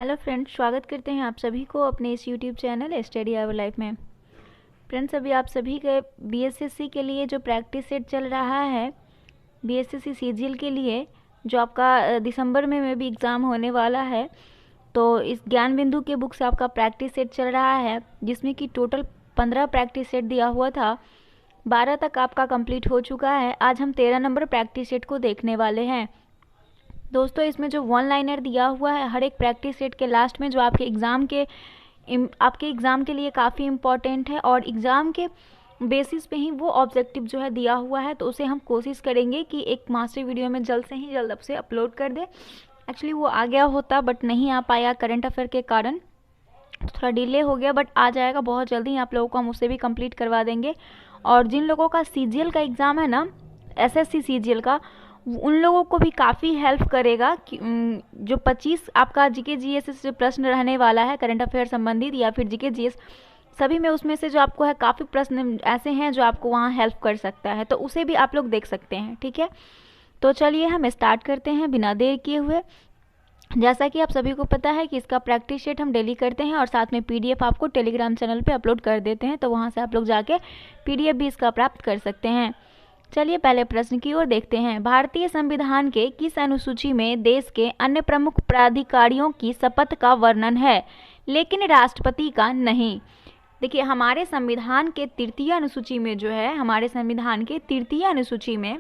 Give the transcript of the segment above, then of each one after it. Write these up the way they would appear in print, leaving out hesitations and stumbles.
Hello friends, स्वागत करते हैं आप सभी को अपने इस YouTube channel study hour life में। फ्रेंड्स, अभी आप सभी के बीएसएससी के लिए जो प्रैक्टिस सेट चल रहा है, बीएसएससी सीजीएल के लिए, जो आपका दिसंबर में भी एग्ज़ाम होने वाला है, तो इस ज्ञान बिंदु के बुक से आपका प्रैक्टिस सेट चल रहा है, जिसमें कि टोटल 15 प्रैक्टिस सेट दिया हुआ था। 12 तक आपका कंप्लीट हो चुका है। आज हम 13 नंबर प्रैक्टिस सेट को देखने वाले हैं। दोस्तों, इसमें जो वन लाइनर दिया हुआ है हर एक प्रैक्टिस सेट के लास्ट में, जो आपके एग्ज़ाम के लिए काफ़ी इम्पॉर्टेंट है और एग्ज़ाम के बेसिस पे ही वो ऑब्जेक्टिव जो है दिया हुआ है, तो उसे हम कोशिश करेंगे कि एक मास्टर वीडियो में जल्द से जल्द अब से अपलोड कर दें। एक्चुअली वो आ गया होता बट नहीं आ पाया करंट अफेयर के कारण, तो थोड़ा डिले हो गया, बट आ जाएगा बहुत जल्दी। आप लोगों को हम उससे भी कंप्लीट करवा देंगे। और जिन लोगों का सीजीएल का एग्ज़ाम है ना, एसएससी सीजीएल का, उन लोगों को भी काफ़ी हेल्प करेगा कि जो 25 आपका जीके जीएस से प्रश्न रहने वाला है करंट अफेयर संबंधित या फिर जीके जीएस, सभी में उसमें से जो आपको है काफ़ी प्रश्न ऐसे हैं जो आपको वहाँ हेल्प कर सकता है, तो उसे भी आप लोग देख सकते हैं। ठीक है, तो चलिए हम स्टार्ट करते हैं बिना देर किए हुए। जैसा कि आप सभी को पता है कि इसका प्रैक्टिस शीट हम डेली करते हैं और साथ में पीडीएफ आपको टेलीग्राम चैनल पे अपलोड कर देते हैं, तो वहाँ से आप लोग जाके पीडीएफ भी इसका प्राप्त कर सकते हैं। चलिए पहले प्रश्न की ओर देखते हैं। भारतीय संविधान के किस अनुसूची में देश के अन्य प्रमुख प्राधिकारियों की शपथ का वर्णन है, लेकिन राष्ट्रपति का नहीं? देखिए, हमारे संविधान के तृतीय अनुसूची में जो है, हमारे संविधान के तृतीय अनुसूची में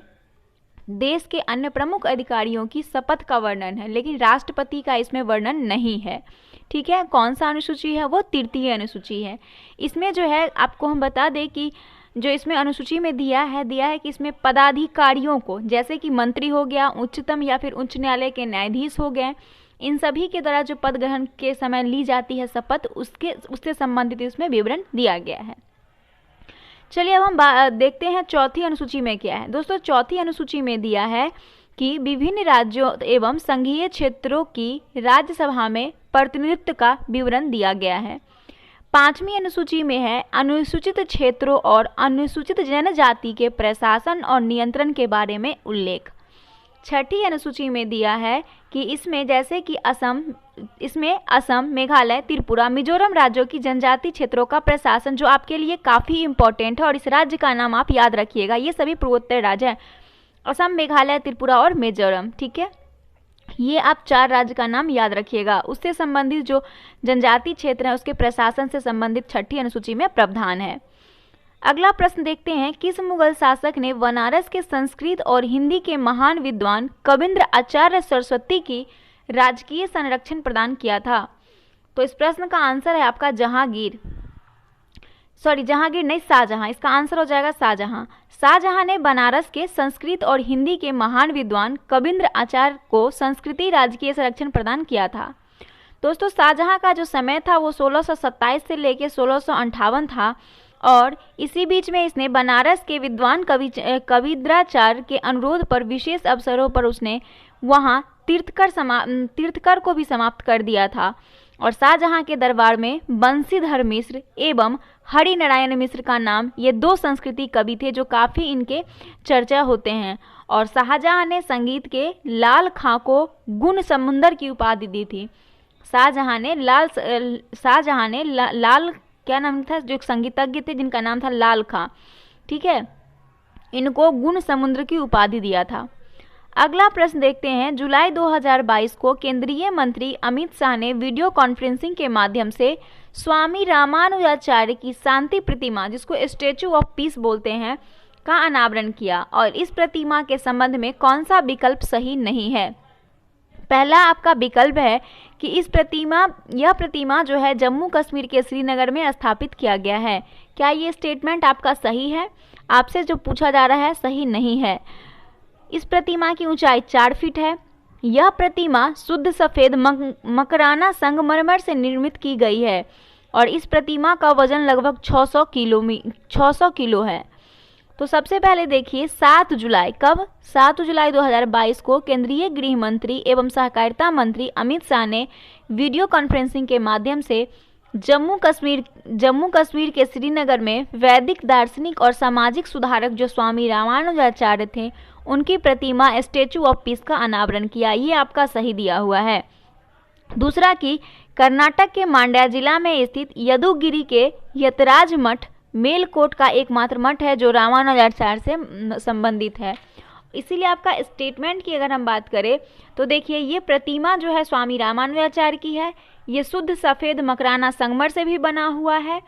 देश के अन्य प्रमुख अधिकारियों की शपथ का वर्णन है, लेकिन राष्ट्रपति का इसमें वर्णन नहीं है। ठीक है, कौन सा अनुसूची है? वो तृतीय अनुसूची है। इसमें जो है आपको हम बता दें कि जो इसमें अनुसूची में दिया है कि इसमें पदाधिकारियों को, जैसे कि मंत्री हो गया, उच्चतम या फिर उच्च न्यायालय के न्यायाधीश हो गए, इन सभी के द्वारा जो पद ग्रहण के समय ली जाती है शपथ, उससे संबंधित इसमें विवरण दिया गया है। चलिए अब हम देखते हैं चौथी अनुसूची में क्या है। दोस्तों, चौथी अनुसूची में दिया है कि विभिन्न राज्यों एवं संघीय क्षेत्रों की राज्यसभा में प्रतिनिधित्व का विवरण दिया गया है। पांचवी अनुसूची में है अनुसूचित क्षेत्रों और अनुसूचित जनजाति के प्रशासन और नियंत्रण के बारे में उल्लेख। छठी अनुसूची में दिया है कि इसमें जैसे कि असम, मेघालय, त्रिपुरा, मिजोरम राज्यों की जनजाति क्षेत्रों का प्रशासन, जो आपके लिए काफ़ी इंपॉर्टेंट है और इस राज्य का नाम आप याद रखिएगा। ये सभी पूर्वोत्तर राज्य हैं, असम, मेघालय, त्रिपुरा और मिजोरम। ठीक है, ये आप 4 राज्य का नाम याद रखिएगा। उससे संबंधित जो जनजाति क्षेत्र है उसके प्रशासन से संबंधित छठी अनुसूची में प्रावधान है। अगला प्रश्न देखते हैं। किस मुगल शासक ने बनारस के संस्कृत और हिंदी के महान विद्वान कविंद्र आचार्य सरस्वती की राजकीय संरक्षण प्रदान किया था? तो इस प्रश्न का आंसर है आपका जहांगीर नहीं, शाहजहां। इसका आंसर हो जाएगा शाहजहां। शाहजहां ने बनारस के संस्कृत और हिंदी के महान विद्वान कविंद्र आचार्य को संस्कृति राजकीय संरक्षण प्रदान किया था। दोस्तों, शाहजहां का जो समय था वो 1627 से लेकर 1658 था, और इसी बीच में इसने बनारस के विद्वान कविंद्राचार्य के अनुरोध पर विशेष अवसरों पर उसने वहां तीर्थकर को भी समाप्त कर दिया था। और शाहजहां के दरबार में बंशीधर मिश्र एवं हरिनारायण मिश्र का नाम, ये 2 संस्कृति कवि थे जो काफ़ी इनके चर्चा होते हैं। और शाहजहां ने संगीत के लाल खां को गुण समुंदर की उपाधि दी थी। शाहजहां ने लाल क्या नाम था, जो संगीतज्ञ थे जिनका नाम था लाल खां, ठीक है, इनको गुण समुद्र की उपाधि दिया था। अगला प्रश्न देखते हैं। जुलाई 2022 को केंद्रीय मंत्री अमित शाह ने वीडियो कॉन्फ्रेंसिंग के माध्यम से स्वामी रामानुजाचार्य की शांति प्रतिमा, जिसको स्टैचू ऑफ पीस बोलते हैं, का अनावरण किया, और इस प्रतिमा के संबंध में कौन सा विकल्प सही नहीं है? पहला आपका विकल्प है कि यह प्रतिमा जो है जम्मू कश्मीर के श्रीनगर में स्थापित किया गया है। क्या ये स्टेटमेंट आपका सही है? आपसे जो पूछा जा रहा है सही नहीं है। इस प्रतिमा की ऊंचाई 4 फीट है। यह प्रतिमा शुद्ध सफ़ेद मकराना संगमरमर से निर्मित की गई है, और इस प्रतिमा का वजन लगभग 600 किलो है। तो सबसे पहले देखिए, 7 जुलाई 2022 को केंद्रीय गृह मंत्री एवं सहकारिता मंत्री अमित शाह ने वीडियो कॉन्फ्रेंसिंग के माध्यम से जम्मू कश्मीर के श्रीनगर में वैदिक दार्शनिक और सामाजिक सुधारक जो स्वामी रामानुजाचार्य थे, उनकी प्रतिमा स्टैचू ऑफ पीस का अनावरण किया। ये आपका सही दिया हुआ है। दूसरा कि कर्नाटक के मांड्या जिला में स्थित यदुगिरी के यतराज मठ मेलकोट का एकमात्र मठ है जो रामानुजाचार्य से संबंधित है। इसीलिए आपका स्टेटमेंट की अगर हम बात करें तो देखिए ये प्रतिमा जो है स्वामी रामानुजाचार्य की है, ये शुद्ध सफ़ेद मकराना संगमर से भी बना हुआ है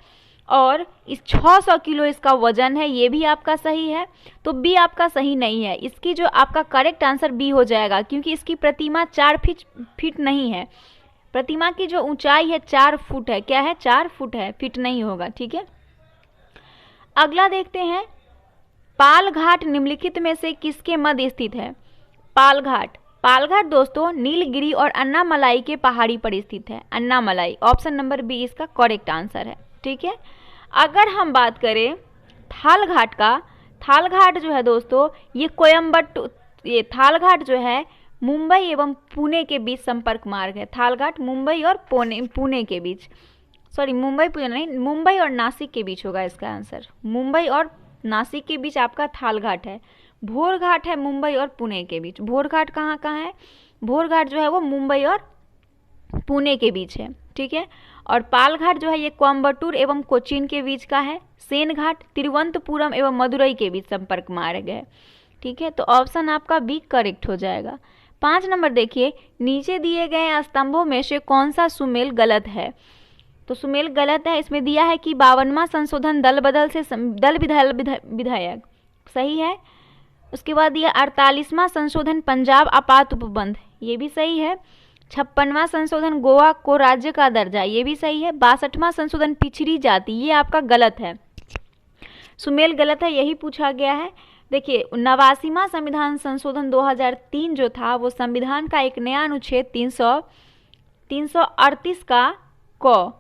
और इस 600 किलो इसका वजन है, ये भी आपका सही है। तो बी आपका सही नहीं है, इसकी जो आपका करेक्ट आंसर बी हो जाएगा, क्योंकि इसकी प्रतिमा 4 फीट नहीं है। प्रतिमा की जो ऊंचाई है 4 फुट है। क्या है? 4 फुट है, फीट नहीं होगा। ठीक है, अगला देखते हैं, पाल घाट निम्नलिखित में से किसके मध्य स्थित है? पाल घाट दोस्तों नीलगिरी और अन्नामलाई के पहाड़ी पर स्थित है। अन्नामलाई, ऑप्शन नंबर बी इसका करेक्ट आंसर है। ठीक है, अगर हम बात करें थाल घाट का, थाल घाट जो है दोस्तों ये ये थाल घाट जो है मुंबई एवं पुणे के बीच संपर्क मार्ग है। थाल घाट मुंबई और पुणे के बीच, सॉरी मुंबई पुणे नहीं, मुंबई और नासिक के बीच होगा इसका आंसर। मुंबई और नासिक के बीच आपका थाल घाट है। भोर घाट है मुंबई और पुणे के बीच। भोर घाट कहाँ है? भोर घाट जो है वो मुंबई और पुणे के बीच है। ठीक है, और पाल घाट जो है ये कोयम्बटूर एवं कोचीन के बीच का है। सेन घाट तिरुवनंतपुरम एवं मदुरई के बीच संपर्क मार्ग है। ठीक है, तो ऑप्शन आपका बी करेक्ट हो जाएगा। 5 नंबर देखिए, नीचे दिए गए स्तंभों में से कौन सा सुमेल गलत है? तो सुमेल गलत है, इसमें दिया है कि 52वां संशोधन दल बदल से विधायक, सही है। उसके बाद दिया 48वां संशोधन पंजाब आपात उपबंध, ये भी सही है। 56वां संशोधन गोवा को राज्य का दर्जा, ये भी सही है। 62वां संशोधन पिछड़ी जाति, ये आपका गलत है, सुमेल गलत है, यही पूछा गया है। देखिए 89वां संविधान संशोधन 2003 जो था वो संविधान का एक नया अनुच्छेद 338 का को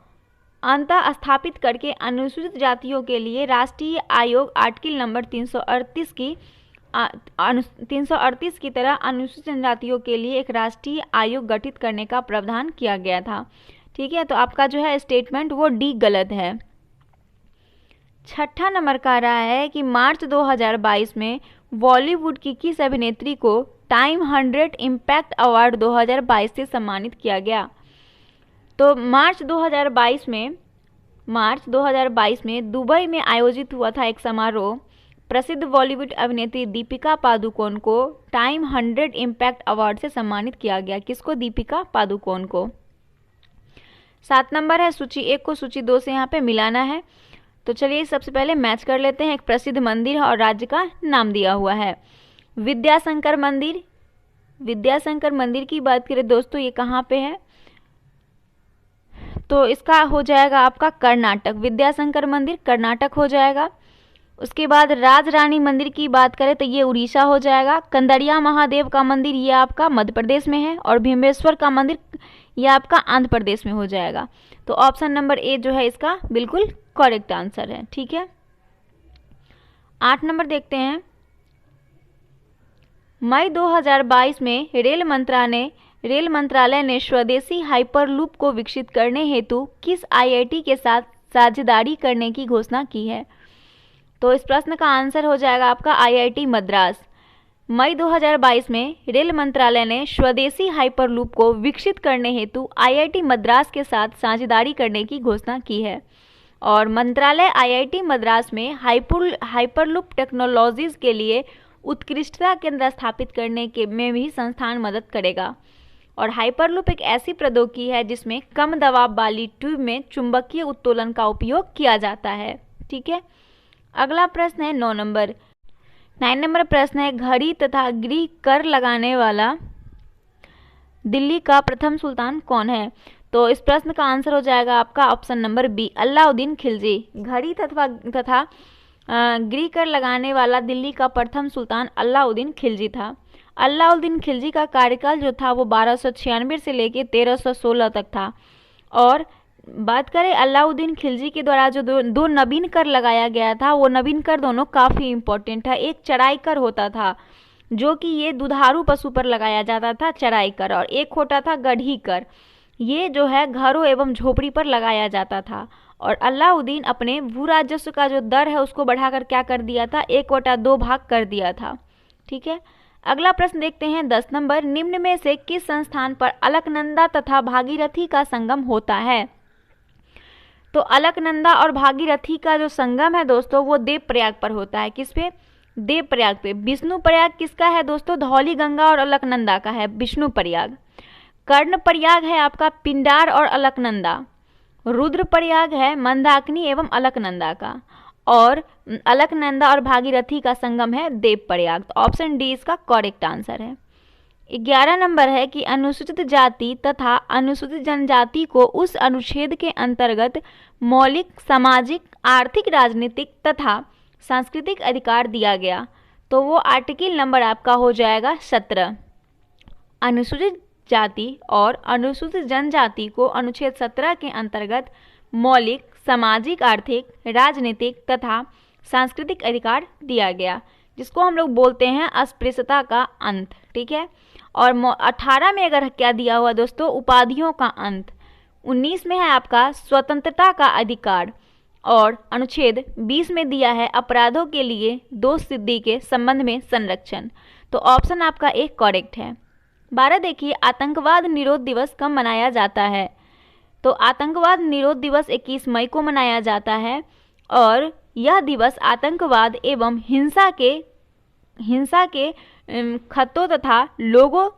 अंतः स्थापित करके अनुसूचित जातियों के लिए राष्ट्रीय आयोग आर्टिकल नंबर 338 की तरह अनुसूचित जनजातियों के लिए एक राष्ट्रीय आयोग गठित करने का प्रावधान किया गया था। ठीक है, तो आपका जो है स्टेटमेंट वो डी गलत है। 6 नंबर का रहा है कि मार्च 2022 में बॉलीवुड की किस अभिनेत्री को टाइम 100 इम्पैक्ट अवार्ड 2022 से सम्मानित किया गया? तो मार्च 2022 में दुबई में आयोजित हुआ था एक समारोह। प्रसिद्ध बॉलीवुड अभिनेत्री दीपिका पादुकोण को टाइम 100 इम्पैक्ट अवार्ड से सम्मानित किया गया। किसको? दीपिका पादुकोण को। 7 नंबर है, सूची 1 को सूची 2 से यहाँ पे मिलाना है। तो चलिए सबसे पहले मैच कर लेते हैं। एक प्रसिद्ध मंदिर और राज्य का नाम दिया हुआ है, विद्याशंकर मंदिर। विद्याशंकर मंदिर की बात करें दोस्तों, ये कहाँ पे है? तो इसका हो जाएगा आपका कर्नाटक। विद्याशंकर मंदिर कर्नाटक हो जाएगा। उसके बाद राज रानी मंदिर की बात करें तो ये उड़ीसा हो जाएगा। कंदड़िया महादेव का मंदिर ये आपका मध्य प्रदेश में है और भीमेश्वर का मंदिर ये आपका आंध्र प्रदेश में हो जाएगा। तो ऑप्शन नंबर ए जो है इसका बिल्कुल करेक्ट आंसर है। ठीक है, 8 नंबर देखते हैं। मई 2022 में रेल मंत्रालय ने स्वदेशी हाइपरलूप को विकसित करने हेतु किस आईआईटी के साथ साझेदारी करने की घोषणा की है? तो इस प्रश्न का आंसर हो जाएगा आपका आईआईटी मद्रास। मई 2022 में रेल मंत्रालय ने स्वदेशी हाइपरलूप को विकसित करने हेतु आईआईटी मद्रास के साथ साझेदारी करने की घोषणा की है और मंत्रालय आईआईटी मद्रास में हाइपरलूप टेक्नोलॉजीज के लिए उत्कृष्टता केंद्र स्थापित करने के में भी संस्थान मदद करेगा। और हाइपरलूप एक ऐसी प्रौद्योगिकी है जिसमें कम दबाव वाली ट्यूब में चुंबकीय उत्तोलन का उपयोग किया जाता है। ठीक है, अगला प्रश्न है 9 नंबर। 9 नंबर प्रश्न है, घड़ी तथा गृह कर लगाने वाला दिल्ली का प्रथम सुल्तान कौन है? तो इस प्रश्न का आंसर हो जाएगा आपका option number B, Alauddin Khilji. घड़ी तथा गृह कर लगाने वाला दिल्ली का प्रथम सुल्तान अलाउद्दीन खिलजी था। अलाउद्दीन खिलजी का कार्यकाल जो था वो 1296 से लेके 1316 तक था। और बात करें अलाउद्दीन खिलजी के द्वारा जो दो नवीन कर लगाया गया था, वो नवीन कर दोनों काफ़ी इम्पोर्टेंट है। एक चढ़ाई कर होता था जो कि ये दुधारू पशु पर लगाया जाता था, चढ़ाई कर, और एक होता था गढ़ी कर, ये जो है घरों एवं झोपड़ी पर लगाया जाता था। और अलाउद्दीन अपने भू राजस्व का जो दर है उसको बढ़ाकर क्या कर दिया था, 1/2 भाग कर दिया था। ठीक है, अगला प्रश्न देखते हैं 10 नंबर, निम्न में से किस संस्थान पर अलकनंदा तथा भागीरथी का संगम होता है? तो अलकनंदा और भागीरथी का जो संगम है दोस्तों वो देवप्रयाग पर होता है। किस पे? देवप्रयाग पे। विष्णु प्रयाग किसका है दोस्तों? धौली गंगा और अलकनंदा का है विष्णु प्रयाग। कर्ण प्रयाग है आपका पिंडार और अलकनंदा। रुद्र प्रयाग है मंदाकिनी एवं अलकनंदा का। और अलकनंदा और भागीरथी का संगम है देवप्रयाग। तो ऑप्शन डी इसका करेक्ट आंसर है। 11 नंबर है कि अनुसूचित जाति तथा अनुसूचित जनजाति को उस अनुच्छेद के अंतर्गत मौलिक सामाजिक आर्थिक राजनीतिक तथा सांस्कृतिक अधिकार दिया गया। तो वो आर्टिकल नंबर आपका हो जाएगा 17। अनुसूचित जाति और अनुसूचित जनजाति को अनुच्छेद 17 के अंतर्गत मौलिक सामाजिक आर्थिक राजनीतिक तथा सांस्कृतिक अधिकार दिया गया, जिसको हम लोग बोलते हैं अस्पृश्यता का अंत। ठीक है। और 18 में अगर क्या दिया हुआ दोस्तों? उपाधियों का अंत। 19 में है आपका स्वतंत्रता का अधिकार। और अनुच्छेद 20 में दिया है अपराधों के लिए दोष सिद्धि के संबंध में संरक्षण। तो ऑप्शन आपका एक करेक्ट है। 12 देखिए, आतंकवाद निरोध दिवस कब मनाया जाता है? तो आतंकवाद निरोध दिवस 21 मई को मनाया जाता है और यह दिवस आतंकवाद एवं हिंसा के खतरों तथा लोगों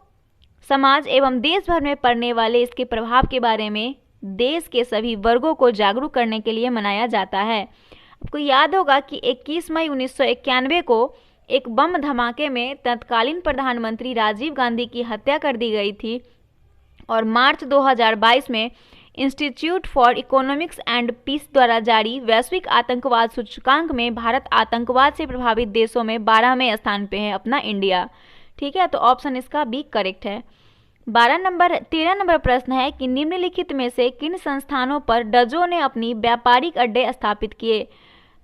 समाज एवं देश भर में पड़ने वाले इसके प्रभाव के बारे में देश के सभी वर्गों को जागरूक करने के लिए मनाया जाता है। आपको याद होगा कि 21 मई 1991 को एक बम धमाके में तत्कालीन प्रधानमंत्री राजीव गांधी की हत्या कर दी गई थी और मार्च 2022 में institute for economics and peace द्वारा जारी वैश्विक आतंकवाद सूचकांक में भारत आतंकवाद से प्रभावित देशों में 12वें स्थान पे है अपना इंडिया। ठीक है, तो ऑप्शन इसका बी करेक्ट है। 13 नंबर प्रश्न है कि निम्नलिखित में से किन संस्थानों पर डजों ने अपनी व्यापारिक अड्डे स्थापित किए?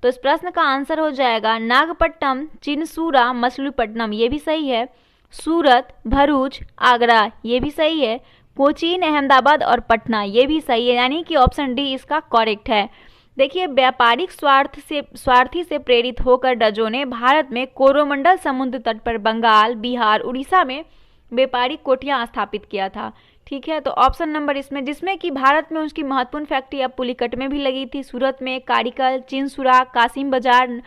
तो इस प्रश्न का आंसर हो जाएगा नागपट्टनम, चिनसूरा, मछलीपट्टनम, ये भी सही है। सूरत, भरूच, आगरा, ये भी सही है। कोचीन, अहमदाबाद और पटना, ये भी सही है, यानी कि ऑप्शन डी इसका करेक्ट है। देखिए, व्यापारिक स्वार्थी से प्रेरित होकर डजों ने भारत में कोरोमंडल समुद्र तट पर बंगाल, बिहार, उड़ीसा में व्यापारिक कोठियां स्थापित किया था। ठीक है, तो ऑप्शन नंबर इसमें, जिसमें कि भारत में उसकी महत्वपूर्ण फैक्ट्री अब पुलिकट में भी लगी थी, सूरत में, कारिकल, चिनसुरा, कासिम बाजार,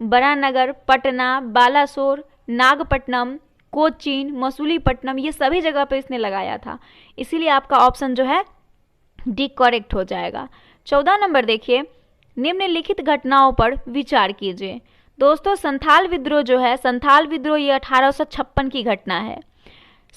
बरानगर, पटना, बालासोर, नागपट्टनम, कोचीन, मसूलीपट्टनम, ये सभी जगह पे इसने लगाया था। इसीलिए आपका ऑप्शन जो है डी करेक्ट हो जाएगा। 14 नंबर देखिए, निम्नलिखित घटनाओं पर विचार कीजिए। दोस्तों, संथाल विद्रोह जो है, संथाल विद्रोह ये 1856 की घटना है।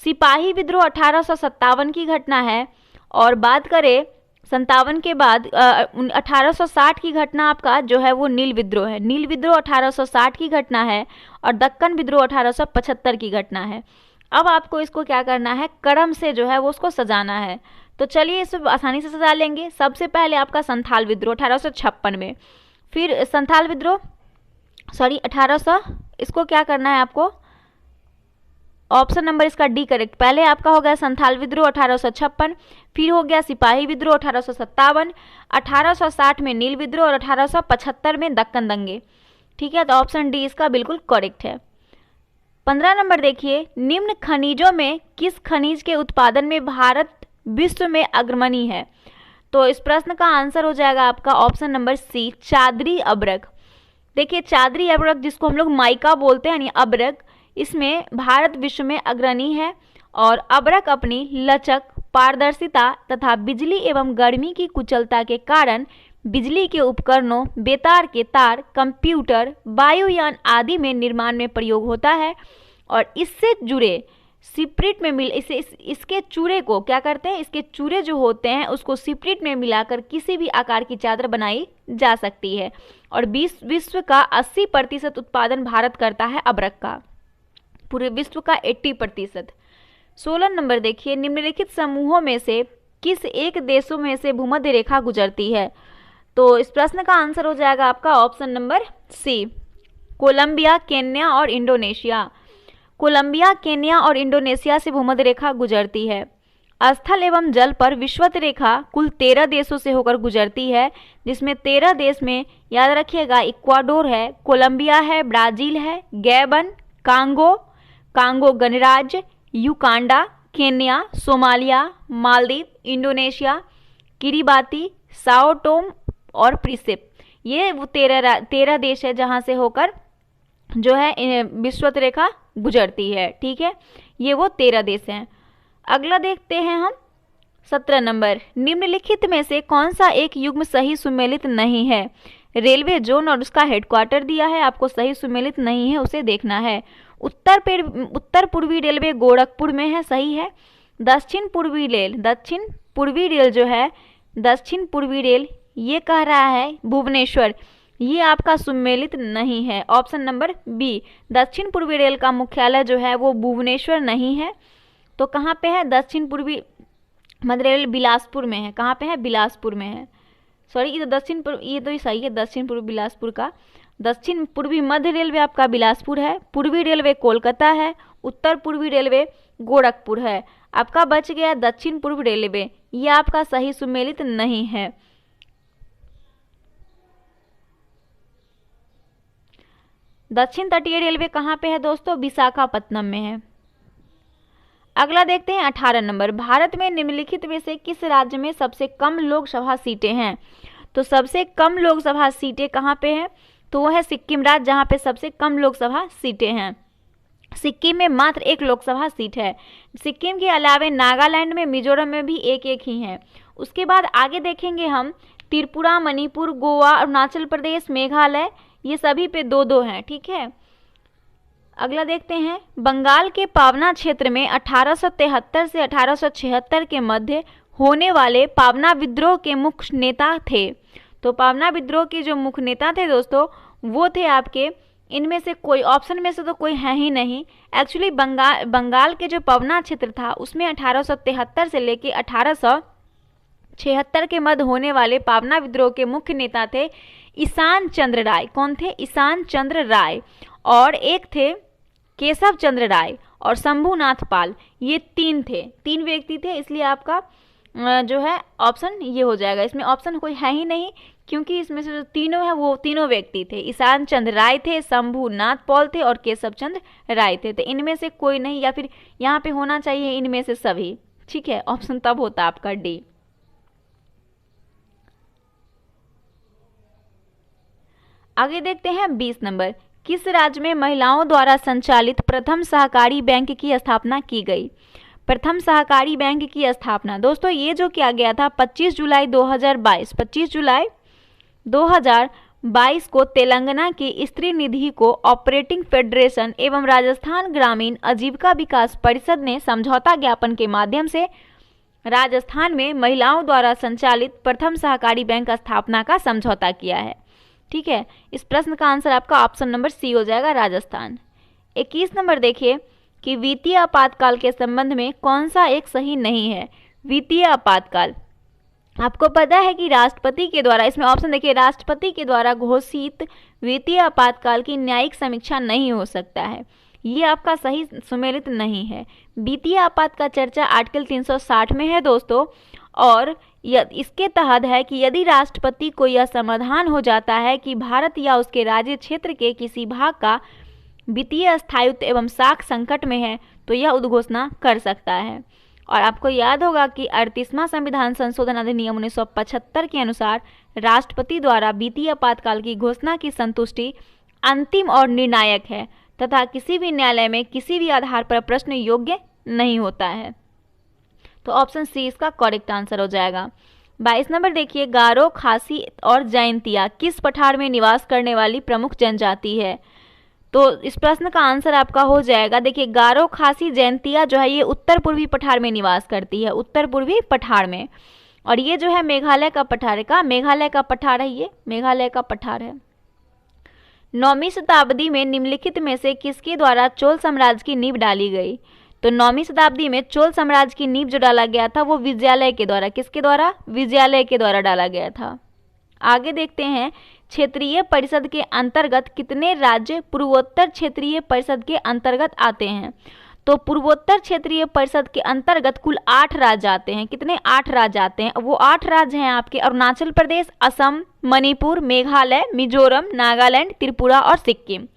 सिपाही विद्रोह 1857 की घटना है। और बात करें 57 के बाद 1860 की घटना आपका जो है वो नील विद्रोह है। नील विद्रोह 1860 की घटना है और दक्कन विद्रोह 1875 की घटना है। अब आपको इसको क्या करना है, क्रम से जो है वो उसको सजाना है। तो चलिए इसे आसानी से सजा लेंगे। सबसे पहले आपका संथाल विद्रोह 1856 में, फिर संथाल विद्रोह 1800, इसको क्या करना है आपको, ऑप्शन नंबर इसका डी करेक्ट। पहले आपका हो गया संथाल विद्रोह 1856, फिर हो गया सिपाही विद्रोह 1857, 1860 में नील विद्रोह और 1875 में दक्कन दंगे। ठीक है, तो ऑप्शन डी इसका बिल्कुल करेक्ट है। 15 नंबर देखिए, निम्न खनिजों में किस खनिज के उत्पादन में भारत विश्व में अग्रणी है? तो इस प्रश्न का आंसर हो जाएगा आपका ऑप्शन नंबर सी, चादरी अब्रक। देखिए, चादरी अब्रक जिसको हम लोग माइका बोलते हैं, यानी अब्रक, इसमें भारत विश्व में अग्रणी है। और अब्रक अपनी लचक, पारदर्शिता तथा बिजली एवं गर्मी की कुशलता के कारण बिजली के उपकरणों, बेतार के तार, कंप्यूटर, वायुयान आदि में निर्माण में प्रयोग होता है। और इससे जुड़े सिप्रिट में इसके चूरे को क्या करते हैं, इसके चूरे जो होते हैं उसको सिप्रिट में मिलाकर किसी भी आकार की चादर बनाई जा सकती है। और विश्व का 80% उत्पादन भारत करता है अब्रक का, पूरे विश्व का 80%। 16 नंबर देखिए, निम्नलिखित समूहों में से किस एक देशों में से भूमध्य रेखा गुजरती है? तो इस प्रश्न का आंसर हो जाएगा आपका option number C, Colombia, Kenya और इंडोनेशिया। कोलंबिया, केन्या और इंडोनेशिया से भूमध्य रेखा गुजरती है। स्थल एवं जल पर विषुवत रेखा कुल 13 देशों से होकर गुजरती है, जिसमें 13 देश में याद रखिएगा इक्वाडोर है, कोलंबिया है, ब्राजील है, गैबन, कांगो, कांगो गणराज्य, Uganda, Kenya, Somalia, Maldives, Indonesia, Kiribati, Sao Tomé और प्रिंसिप। ये वो 13 देश है जहाँ से होकर जो है विषुवत रेखा गुजरती है। ठीक है, ये वो 13 देश हैं। अगला देखते हैं हम 17 नंबर, निम्नलिखित में से कौन सा एक युग्म सही सुमेलित नहीं है? रेलवे जोन और उसका हेडक्वार्टर दिया है, आपको सही सुमेलित नहीं है उसे देखना है। उत्तर पूर्वी रेलवे गोरखपुर में है, सही है। दक्षिण पूर्वी रेल ये कह रहा है भुवनेश्वर, ये आपका सुमेलित नहीं है। ऑप्शन नंबर बी, दक्षिण पूर्वी रेल का मुख्यालय जो है वो भुवनेश्वर नहीं है। तो कहाँ पे है? दक्षिण पूर्वी मध्य रेल बिलासपुर में है। कहाँ पे है? बिलासपुर में है। सॉरी, ये तो सही है, दक्षिण पूर्वी बिलासपुर का। दक्षिण पूर्वी मध्य रेलवे आपका बिलासपुर है, पूर्वी रेलवे कोलकाता है, उत्तर पूर्वी रेलवे गोरखपुर है। आपका बच गया दक्षिण पूर्व रेलवे, ये आपका सही सुमेलित नहीं है। दक्षिण तटीय रेलवे कहाँ पे है दोस्तों? विशाखापत्तनम में है। अगला देखते हैं 18 नंबर, भारत में निम्नलिखित में से किस राज्य में सबसे कम लोकसभा सीटें हैं? तो सबसे कम लोकसभा सीटें कहाँ पे हैं? तो वो है सिक्किम राज्य, जहाँ पे सबसे कम लोकसभा सीटें हैं। सिक्किम में मात्र 1 लोकसभा सीट है। सिक्किम के अलावे नागालैंड में, मिजोरम में भी 1-1 ही है। उसके बाद आगे देखेंगे हम त्रिपुरा, मणिपुर, गोवा, अरुणाचल प्रदेश, मेघालय, ये सभी पे 2-2 हैं। ठीक है, अगला देखते हैं, बंगाल के पावना क्षेत्र में 1873 से 1876 के मध्य होने वाले पावना विद्रोह के मुख्य नेता थे। तो पावना विद्रोह के जो मुख्य नेता थे दोस्तों, वो थे आपके, इनमें से कोई, ऑप्शन में से तो कोई है ही नहीं। एक्चुअली बंगाल के जो पावना क्षेत्र था उसमें 1873 से लेके 1876 के मध्य होने वाले पावना विद्रोह के मुख्य नेता थे ईशान चंद्र राय। कौन थे? ईशान चंद्र राय। और एक थे केशव चंद्र राय और शंभुनाथ पाल, ये 3 व्यक्ति थे। इसलिए आपका जो है ऑप्शन ये हो जाएगा। इसमें ऑप्शन कोई है ही नहीं, क्योंकि इसमें से जो तीनों है वो तीनों व्यक्ति थे। ईशान चंद्र राय थे, शंभुनाथ पाल थे और केशव चंद्र राय थे। तो इनमें से कोई नहीं, या फिर यहाँ पे होना चाहिए इनमें से सभी। ठीक है, ऑप्शन तब होता आपका डी। आगे देखते हैं 20 नंबर, किस राज्य में महिलाओं द्वारा संचालित प्रथम सहकारी बैंक की स्थापना की गई? प्रथम सहकारी बैंक की स्थापना दोस्तों ये जो किया गया था 25 जुलाई 2022 को तेलंगाना की स्त्री निधि को ऑपरेटिंग फेडरेशन एवं राजस्थान ग्रामीण आजीविका विकास परिषद ने समझौता ज्ञापन के माध्यम से राजस्थान में महिलाओं द्वारा संचालित प्रथम सहकारी बैंक स्थापना का समझौता किया है। ठीक है, इस प्रश्न का आंसर आपका ऑप्शन नंबर सी हो जाएगा, राजस्थान। 21 नंबर देखिए कि वित्तीय आपातकाल के संबंध में कौन सा एक सही नहीं है? वित्तीय आपातकाल, आपको पता है कि राष्ट्रपति के द्वारा, इसमें ऑप्शन देखिए, राष्ट्रपति के द्वारा घोषित वित्तीय आपातकाल की न्यायिक समीक्षा नहीं हो सकता है, ये आपका सही सुमेलित नहीं है। वित्तीय आपात का चर्चा आर्टिकल 360 में है दोस्तों, और इसके तहत है कि यदि राष्ट्रपति को यह समाधान हो जाता है कि भारत या उसके राज्य क्षेत्र के किसी भाग का वित्तीय स्थायित्व एवं साख संकट में है तो यह उद्घोषणा कर सकता है। और आपको याद होगा कि 38वां संविधान संशोधन अधिनियम 1975 के अनुसार राष्ट्रपति द्वारा वित्तीय आपातकाल की घोषणा की संतुष्टि अंतिम और निर्णायक है तथा किसी भी न्यायालय में किसी भी आधार पर प्रश्न योग्य नहीं होता है। तो ऑप्शन सी इसका करेक्ट आंसर हो जाएगा। 22 नंबर देखिए, गारो, खासी और जैंतिया किस पठार में निवास करने वाली प्रमुख जनजाति है? तो इस प्रश्न का आंसर आपका हो जाएगा, देखिए गारो, खासी, जैंतिया जो है ये उत्तर पूर्वी पठार में निवास करती है, उत्तर पूर्वी पठार में। और ये जो है मेघालय का पठार है, ये मेघालय का पठार है। 9वीं शताब्दी में निम्नलिखित में से किसके द्वारा चोल साम्राज्य की नींव डाली गई? तो 9वीं शताब्दी में चोल साम्राज्य की नींव जो डाला गया था वो विजयालय के द्वारा, किसके द्वारा? विजयालय के द्वारा डाला गया था। आगे देखते हैं, क्षेत्रीय परिषद के अंतर्गत कितने राज्य पूर्वोत्तर क्षेत्रीय परिषद के अंतर्गत आते हैं? तो पूर्वोत्तर क्षेत्रीय परिषद के अंतर्गत कुल 8 राज्य आते हैं। कितने? 8 राज्य आते हैं। वो 8 राज्य हैं आपके अरुणाचल प्रदेश, असम, मणिपुर, मेघालय, मिजोरम, नागालैंड, त्रिपुरा और सिक्किम।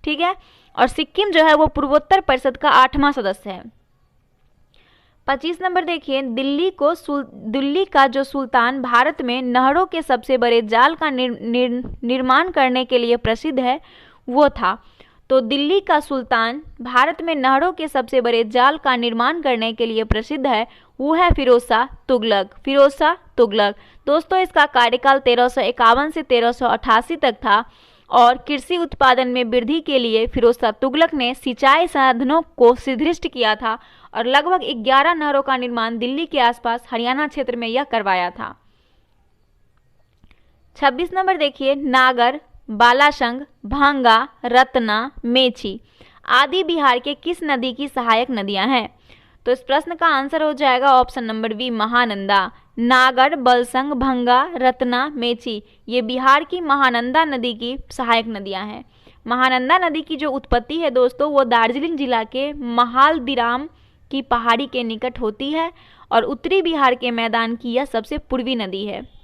ठीक है, और सिक्किम जो है वो पूर्वोत्तर परिषद का 8वां सदस्य है। 25 नंबर देखिए, दिल्ली का जो सुल्तान भारत में नहरों के सबसे बड़े जाल का निर्माण करने के लिए प्रसिद्ध है वो था। तो दिल्ली का सुल्तान भारत में नहरों के सबसे बड़े जाल का निर्माण करने के लिए प्रसिद्ध है वो है फिरोज शाह तुगलक। फिरोज शाह तुगलक दोस्तों, इसका कार्यकाल 1351 से 1388 तक था और कृषि उत्पादन में वृद्धि के लिए फिरोज शाह तुगलक ने सिंचाई साधनों को सुदृढ़ किया था और लगभग 11 नहरों का निर्माण दिल्ली के आसपास हरियाणा क्षेत्र में यह करवाया था। 26 नंबर देखिए, नागर, बालासंग, भांगा, रत्ना, मेची आदि बिहार के किस नदी की सहायक नदियां हैं? तो इस प्रश्न का आंसर हो जाएगा ऑप्शन नंबर बी, महानंदा। नागर, बलसंग, भंगा, रत्ना, मेची ये बिहार की महानंदा नदी की सहायक नदियां हैं। महानंदा नदी की जो उत्पत्ति है दोस्तों वो दार्जिलिंग जिला के महालदिराम की पहाड़ी के निकट होती है और उत्तरी बिहार के मैदान की यह सबसे पूर्वी नदी है।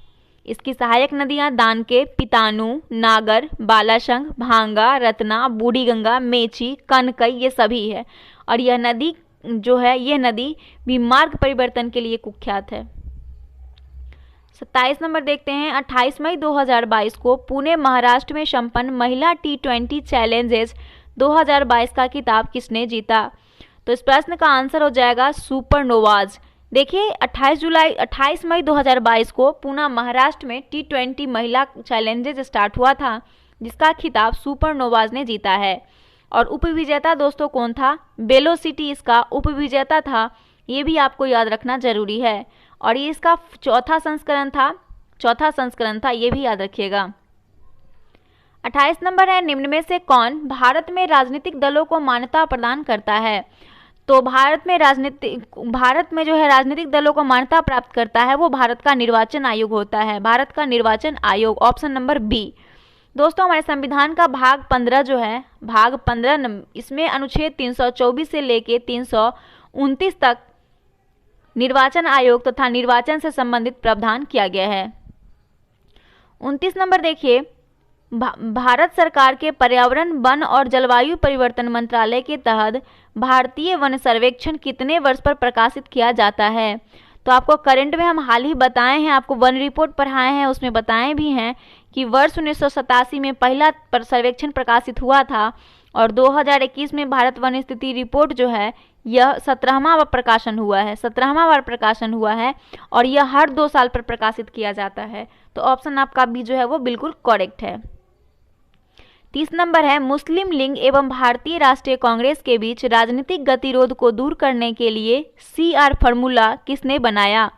इसकी सहायक नदियां दानके, पितानू, नागर, बालासंग, भांगा, रत्ना, बूढ़ी गंगा, मेची, कनकई ये सभी है और यह नदी जो है यह नदी भी मार्ग परिवर्तन के लिए कुख्यात है। 27 नंबर देखते हैं, 28 मई 2022 को पुणे महाराष्ट्र में संपन्न महिला T20 चैलेंजेस 2022 का खिताब किसने जीता? तो इस प्रश्न का आंसर हो जाएगा सुपरनोवाज। देखिए 28 मई 2022 को पुणे महाराष्ट्र में T20 महिला चैलेंजेस स्टार्ट हुआ था जिसका खिताब सुपरनोवाज ने जीता है और उपविजेता दोस्तों कौन था? वेलोसिटी इसका उपविजेता था, ये भी आपको याद रखना जरूरी है और ये इसका चौथा संस्करण था, ये भी याद रखिएगा। 28 नंबर है, निम्न में से कौन भारत में राजनीतिक दलों को मान्यता प्रदान करता है? तो भारत में जो है राजनीतिक दलों को मान्यता प्राप्त करता है वो भारत का निर्वाचन आयोग होता है। भारत का निर्वाचन आयोग, ऑप्शन नंबर बी। दोस्तों हमारे संविधान का भाग 15 जो है, भाग 15 इसमें अनुच्छेद 324 से लेके 329 तक निर्वाचन आयोग तथा निर्वाचन से संबंधित प्रावधान किया गया है। 29 नंबर देखिए, भारत सरकार के पर्यावरण, वन और जलवायु परिवर्तन मंत्रालय के तहत भारतीय वन सर्वेक्षण कितने वर्ष पर प्रकाशित किया जाता है? तो आपको करंट में हम हाल ही बताए हैं, आपको वन रिपोर्ट पढ़ाए हैं, उसमें बताए भी हैं कि वर्ष 1987 में पहला सर्वेक्षण प्रकाशित हुआ था और 2021 में भारत वन स्थिति रिपोर्ट जो है यह 17वां बार प्रकाशन हुआ है और यह हर 2 साल पर प्रकाशित किया जाता है। तो ऑप्शन आपका बी जो है वो बिल्कुल करेक्ट है। 30 नंबर है, मुस्लिम लीग एवं भारतीय राष्ट्रीय कांग्रेस के बीच राजनीतिक गतिरोध को दूर करने के लिए CR फॉर्मूला किसने बनाया?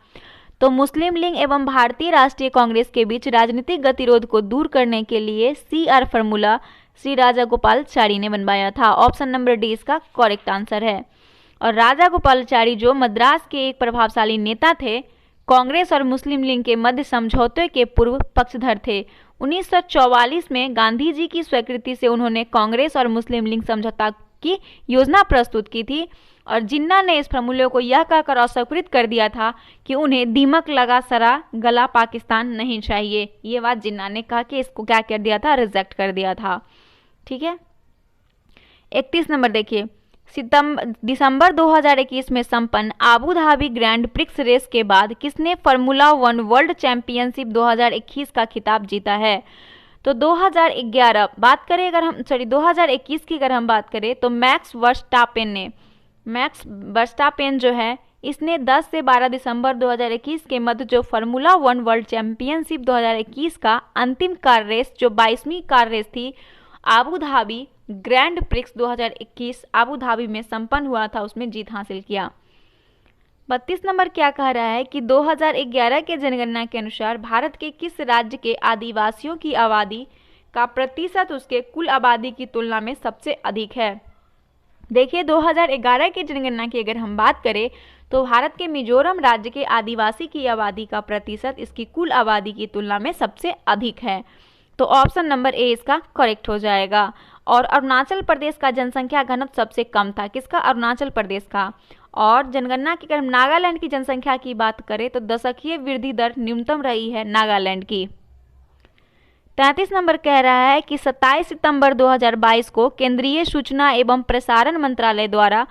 तो मुस्लिम लीग एवं भारतीय राष्ट्रीय कांग्रेस के बीच राजनीतिक गतिरोध को दूर करने के लिए CR फॉर्मूला श्री राजागोपालाचारी ने बनवाया था। ऑप्शन नंबर डी इसका करेक्ट आंसर है। और राजागोपालाचारी जो मद्रास के एक प्रभावशाली नेता थे, कांग्रेस और मुस्लिम लीग के मध्य समझौते के पूर्व पक्षधर थे। 1944 में गांधी जी की स्वीकृति से उन्होंने कांग्रेस और मुस्लिम लीग समझौता की योजना प्रस्तुत की थी और जिन्ना ने इस फॉर्मूले को यह कहकर अस्वीकृत कर दिया था कि उन्हें दीमक लगा सरा गला पाकिस्तान नहीं चाहिए। ये बात जिन्ना ने कहा कि इसको क्या कर दिया था, रिजेक्ट कर दिया था। ठीक है। 31 नंबर देखिए, दिसंबर 2021 में संपन्न Abu Dhabi grand prix race के बाद किसने फार्मूला 1 वर्ल्ड चैंपियनशिप 2021 का खिताब जीता है? तो 2021 की अगर हम बात करें तो मैक्स वर्स्टापेन जो है इसने 10 से 12 दिसंबर 2021 के मध्य जो फार्मूला 1 वर्ल्ड चैंपियनशिप 2021 का अंतिम कार रेस जो 22वीं कार रेस थी Abu Dhabi grand prix 2021 Abu Dhabi में संपन्न हुआ था, उसमें जीत हासिल किया। 32 नंबर क्या कह रहा है कि 2011 के जनगणना के अनुसार भारत के किस राज्य के आदिवासियों की आबादी का प्रतिशत उसके कुल आबादी की तुलना में सबसे अधिक है? देखिए 2011 के जनगणना की अगर हम बात करें तो भारत के मिजोरम राज्य के आदिवासी की आबादी का प्रतिशत इसकी कुल आबादी की तुलना में सबसे अधिक है। तो ऑप्शन नंबर ए इसका करेक्ट हो जाएगा। और अरुणाचल प्रदेश का जनसंख्या घनत्व सबसे कम था, किसका? अरुणाचल प्रदेश का। और जनगणना की अगर हम नागालैंड की जनसंख्या की बात करें तो दशकीय वृद्धि दर न्यूनतम रही है नागालैंड की। 33 नंबर कह रहा है कि 27 सितंबर 2022 को केंद्रीय सूचना एवं प्रसारण मंत्रालय द्वारा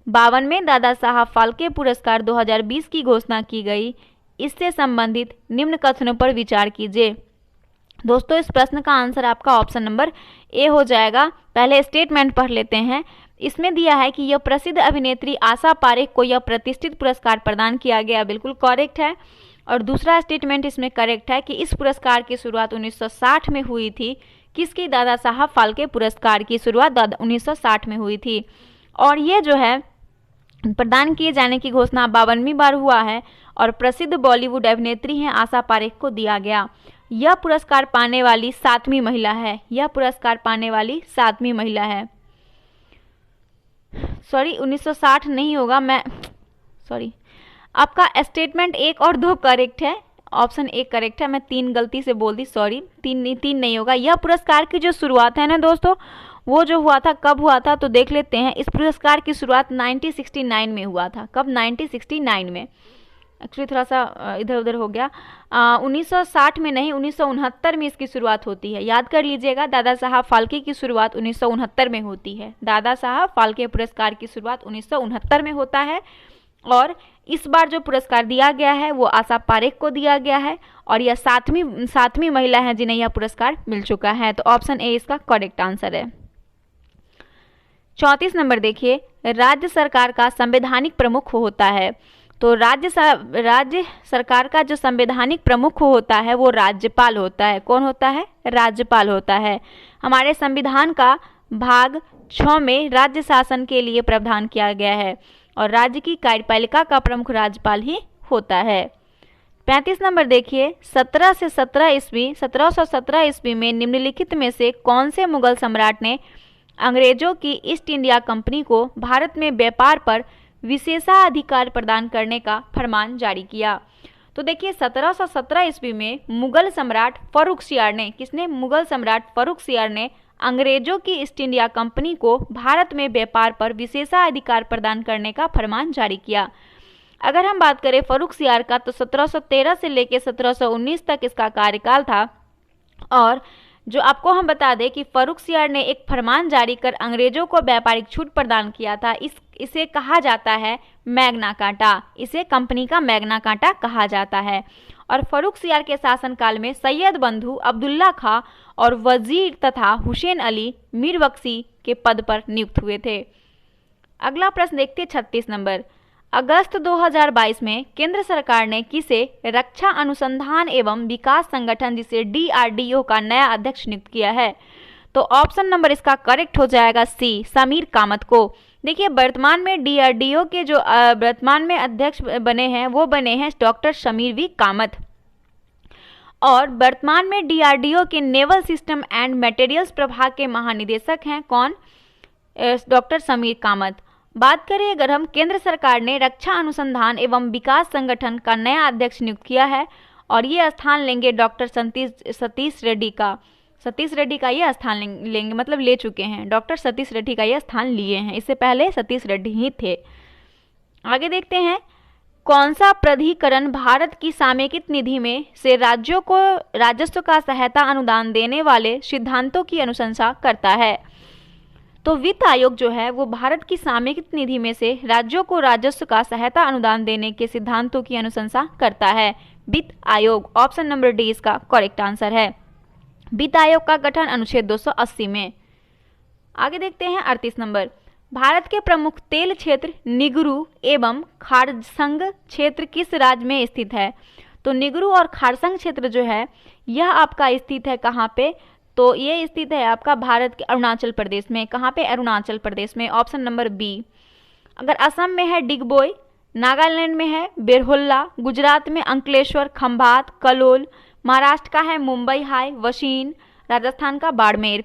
52वें दादा साहब फाल्के पुरस्कार 2020 की घोषणा की गई। इससे संबंधित निम्न कथनों पर विचार कीजिए। दोस्तों इस प्रश्न का आंसर आपका ऑप्शन नंबर ए हो जाएगा। पहले स्टेटमेंट पढ़ लेते हैं। इसमें दिया है कि यह प्रसिद्ध अभिनेत्री आशा पारेख को यह प्रतिष्ठित पुरस्कार प्रदान किया गया, बिल्कुल करेक्ट है। और दूसरा स्टेटमेंट इसमें करेक्ट है कि इस पुरस्कार की शुरुआत 1960 में हुई थी। किसकी? दादा साहब फाल्के पुरस्कार की शुरुआत 1960 में हुई थी। और ये जो है प्रदान किए जाने की घोषणा 52वीं बार हुआ है और प्रसिद्ध बॉलीवुड अभिनेत्री हैं आशा पारेख को दिया गया। यह पुरस्कार पाने वाली 7वीं महिला है। यह पुरस्कार पाने वाली 7वीं महिला है। सॉरी 1960 नहीं होगा, सॉरी आपका स्टेटमेंट 1 और 2 करेक्ट है। ऑप्शन 1 करेक्ट है, मैं 3 गलती से बोल दी, सॉरी 3 नहीं होगा। यह पुरस्कार की जो शुरुआत है ना दोस्तों, वो जो हुआ था कब हुआ था तो देख लेते हैं। इस पुरस्कार की शुरुआत 1969 में हुआ था। कब? 1969 में। एक्चुअली थोड़ा सा इधर उधर हो गया। 1960 में नहीं, 1969 में इसकी शुरुआत होती है। याद कर लीजिएगा, दादा साहब फाल्के की शुरुआत 1969 में होती है। दादा साहब फाल्के पुरस्कार की शुरुआत 1969 में होता है। और इस बार जो पुरस्कार दिया गया है वो आशा पारेख को दिया गया है और यह 7वीं महिला है जिन्हें यह पुरस्कार मिल चुका है। तो ऑप्शन ए इसका करेक्ट आंसर है। 34 नंबर देखिए, राज्य सरकार का संवैधानिक प्रमुख होता है। तो राज्य सरकार का जो संवैधानिक प्रमुख होता है वो राज्यपाल होता है। कौन होता है? राज्यपाल होता है। हमारे संविधान का भाग 6 में राज्य शासन के लिए प्रावधान किया गया है और राज्य की कार्यपालिका का प्रमुख राज्यपाल ही होता है। 35 नंबर देखिए, 1717 ईस्वी में निम्नलिखित में से कौन से मुगल सम्राट ने अंग्रेजों की ईस्ट इंडिया कंपनी को भारत में व्यापार पर विशेषाधिकार प्रदान करने का फरमान जारी किया? तो देखिए 1717 ईस्वी में मुगल सम्राट फर्रुखसियार ने, किसने? मुगल सम्राट फर्रुखसियार ने अंग्रेजों की ईस्ट इंडिया कंपनी को भारत में व्यापार पर विशेषाधिकार प्रदान करने का फरमान जारी किया। अगर हम बात करें फर्रुखसियार का तो 1713 से लेकर 1719 तक इसका कार्यकाल था। और जो आपको हम बता दें कि फर्रुखसियार ने एक फरमान जारी कर अंग्रेजों को व्यापारिक छूट प्रदान किया था। इसे कहा जाता है मैग्ना कार्टा। इसे कंपनी का मैग्ना कार्टा कहा जाता है। और फर्रुखसियार के शासनकाल में सैयद बंधु अब्दुल्ला खां और वजीर तथा हुसैन अली मीर बख्शी के पद पर नियुक्त हुए थे। अगला प्रश्न देखते हैं 36 नंबर। अगस्त 2022 में केंद्र सरकार ने किसे रक्षा अनुसंधान एवं विकास संगठन जिसे DRDO का नया अध्यक्ष नियुक्त किया है? तो ऑप्शन नंबर इसका करेक्ट हो जाएगा सी, समीर कामत को। देखिए वर्तमान में DRDO के जो वर्तमान में अध्यक्ष बने हैं वो बने हैं डॉक्टर समीर वी कामत। और वर्तमान में DRDO के नेवल सिस्टम एंड मटेरियल्स प्रभाग के महानिदेशक हैं कौन? डॉक्टर समीर कामत। बात करें अगर हम केंद्र सरकार ने रक्षा अनुसंधान एवं विकास संगठन का नया अध्यक्ष नियुक्त किया है और ये स्थान लेंगे डॉक्टर सतीश रेड्डी का। सतीश रेड्डी का ये स्थान लेंगे, मतलब ले चुके हैं। डॉक्टर सतीश रेड्डी का ये स्थान लिए हैं, इससे पहले सतीश रेड्डी ही थे। आगे देखते हैं, कौन सा प्राधिकरण भारत की सामयिक निधि में से राज्यों को राजस्व का सहायता अनुदान देने वाले सिद्धांतों की अनुशंसा करता है? तो वित्त आयोग जो है वो भारत की सामयिक निधि में से राज्यों को राजस्व का सहायता अनुदान देने के सिद्धांतों की अनुशंसा करता है। वित्त आयोग, ऑप्शन नंबर डी इसका करेक्ट आंसर है। वित्त आयोग का गठन अनुच्छेद 280 में। आगे देखते हैं 38 नंबर। भारत के प्रमुख तेल क्षेत्र निगरू एवं खारसंग क्षेत्र किस राज्य में स्थित है? तो निगरू और खारसंग क्षेत्र जो है यह आपका स्थित है कहाँ पे? तो ये स्थित है आपका भारत के अरुणाचल प्रदेश में। कहाँ पे? अरुणाचल प्रदेश में, ऑप्शन नंबर बी। अगर असम में है डिगबोई, नागालैंड में है बेरहोल्ला, गुजरात में अंकलेश्वर, खंभात, कलोल, महाराष्ट्र का है मुंबई हाई, वशीन, राजस्थान का बाड़मेर।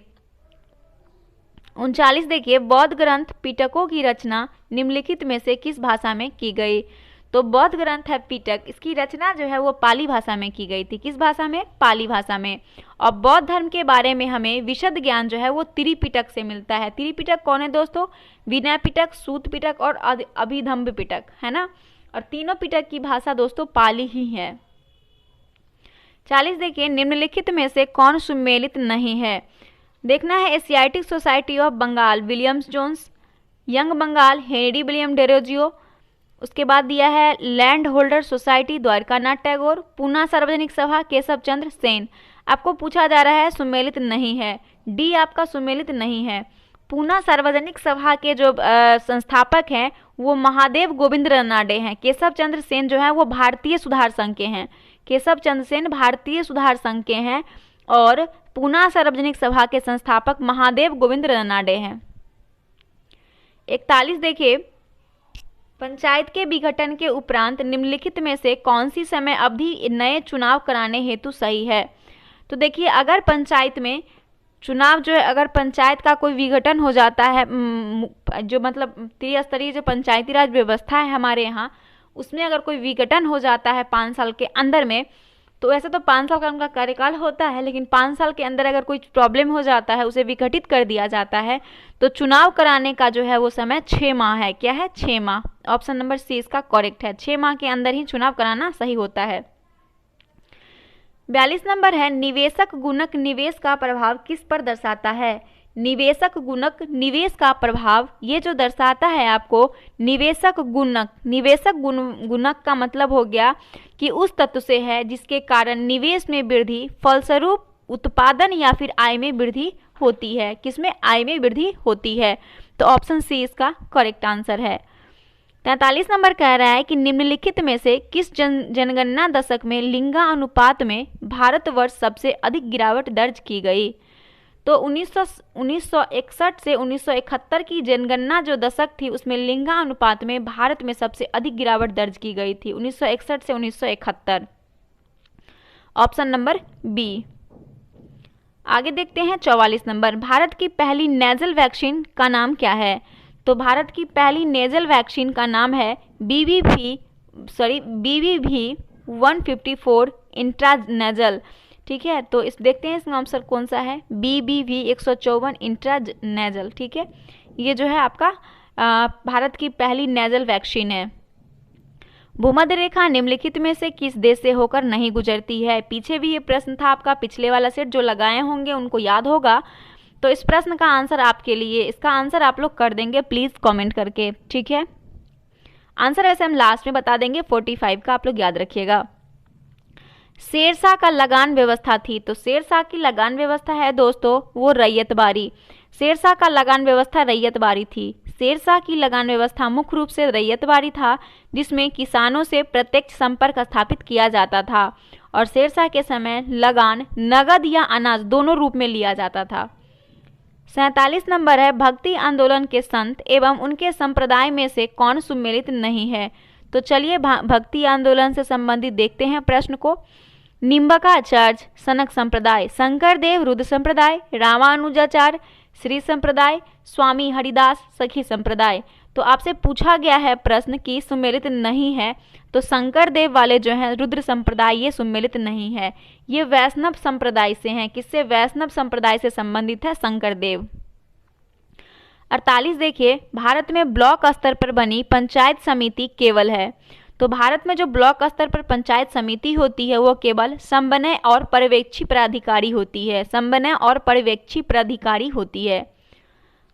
39 देखिए, बौद्ध ग्रंथ पिटकों की रचना निम्नलिखित में से किस भाषा में की गई? तो बौद्ध ग्रंथ है पिटक, इसकी रचना जो है वो पाली भाषा में की गई थी। किस भाषा में? पाली भाषा में। और बौद्ध धर्म के बारे में हमें विशद ज्ञान जो है वो त्रिपिटक से मिलता है। त्रिपिटक कौन है दोस्तों? विनय पिटक, सूत पिटक और अभिधम्ब पिटक, है ना। और तीनों पिटक की भाषा दोस्तों पाली ही है। 40 देखिए, निम्नलिखित में से कौन सुमेलित नहीं है? देखना है Asiatic society of Bengal Williams Jones, young Bengal Henry William Derozio, उसके बाद दिया है land holder society Dwarkanath Tagore, Poona Sarvajanik Sabha Keshav Chandra Sen. आपको पूछा जा रहा है सुमेलित नहीं है, डी आपका सुमेलित नहीं है। पूना सार्वजनिक सभा के जो संस्थापक हैं वो महादेव गोविंद रनाडे हैं। केशव चंद्र सेन जो है वो भारतीय सुधार संघ के हैं। केशव चंद्र सेन भारतीय सुधार संघ के हैं और पूना सार्वजनिक सभा के संस्थापक महादेव गोविंद रनाडे हैं। 41 देखिए, पंचायत के विघटन के उपरांत निम्नलिखित में से कौन सी समय अवधि नए चुनाव कराने हेतु सही है? तो देखिए, अगर पंचायत में चुनाव जो है, अगर पंचायत का कोई विघटन हो जाता है, जो मतलब त्रिस्तरीय जो पंचायती राज व्यवस्था है हमारे यहाँ, उसमें अगर कोई विघटन हो जाता है 5 साल के अंदर में, तो ऐसे तो 5 साल का उनका कार्यकाल होता है, लेकिन 5 साल के अंदर अगर कोई प्रॉब्लम हो जाता है, उसे विघटित कर दिया जाता है, तो चुनाव कराने का जो है वो समय 6 माह है। क्या है? 6 माह। ऑप्शन नंबर सी इसका करेक्ट है। 6 माह के अंदर ही चुनाव कराना सही होता है। 42 नंबर है, निवेशक गुणक निवेश का प्रभाव किस पर दर्शाता है? निवेशक गुणक निवेश का प्रभाव ये जो दर्शाता है आपको निवेशक गुणक। निवेशक गुणक का मतलब हो गया कि उस तत्व से है जिसके कारण निवेश में वृद्धि, फलस्वरूप उत्पादन या फिर आय में वृद्धि होती है। किसमें? आय में वृद्धि होती है। तो ऑप्शन सी इसका करेक्ट आंसर है। 43 नंबर कह रहा है कि निम्नलिखित में से किस जनगणना दशक में लिंगानुपात में भारतवर्ष सबसे अधिक गिरावट दर्ज की गई? तो 1961 से 1971 की जनगणना जो दशक थी उसमें लिंगानुपात में भारत में सबसे अधिक गिरावट दर्ज की गई थी, 1961 से 1971। Option number B. आगे देखते हैं 44 नंबर, भारत की पहली नेजल वैक्सीन का नाम क्या है? तो भारत की पहली नेजल वैक्सीन का नाम है BBV 154 इंट्रानेजल। ठीक है, तो इस देखते हैं इसका आंसर कौन सा है, BBV 154 इंट्रानेजल। ठीक है, ये जो है आपका भारत की पहली नेजल वैक्सीन है। भूमध्य रेखा निम्नलिखित में से किस देश से होकर नहीं गुजरती है? पीछे भी ये प्रश्न था आपका, पिछले वाला सेट जो लगाए होंगे उनको याद होगा। तो इस प्रश्न का आंसर आपके लिए, इसका आंसर आप लोग कर देंगे प्लीज़ कमेंट करके। ठीक है, आंसर वैसे हम लास्ट में बता देंगे, 45 का आप लोग याद रखिएगा। शेरशाह का लगान व्यवस्था थी, तो शेरशाह की लगान व्यवस्था है दोस्तों वो रैयतबारी। शेरशाह का लगान व्यवस्था रैयतबारी थी। शेरशाह की लगान व्यवस्था मुख्य रूप से रैयतबारी था, जिसमें किसानों से प्रत्यक्ष संपर्क स्थापित किया जाता था और शेरशाह के समय लगान नगद या अनाज दोनों रूप में लिया जाता था। 47 नंबर है, भक्ति आंदोलन के संत एवं उनके संप्रदाय में से कौन सुमेलित नहीं है? तो चलिए भक्ति आंदोलन से संबंधित देखते हैं प्रश्न को। निम्बकाचार्य सनक संप्रदाय, शंकरदेव रुद्र संप्रदाय, रामानुजाचार्य श्री संप्रदाय, स्वामी हरिदास सखी संप्रदाय। तो आपसे पूछा गया है प्रश्न कि सुमेलित नहीं है, तो शंकरदेव वाले जो हैं रुद्र संप्रदाय ये सुमेलित नहीं है, ये वैष्णव संप्रदाय से हैं। किससे? वैष्णव संप्रदाय से संबंधित है शंकरदेव। 48 देखिए, भारत में ब्लॉक स्तर पर बनी पंचायत समिति केवल है। तो भारत में जो ब्लॉक स्तर पर पंचायत समिति होती है वो केवल समन्वय और पर्यवेक्षी प्राधिकारी होती है। समन्वय और पर्यवेक्षी प्राधिकारी होती है।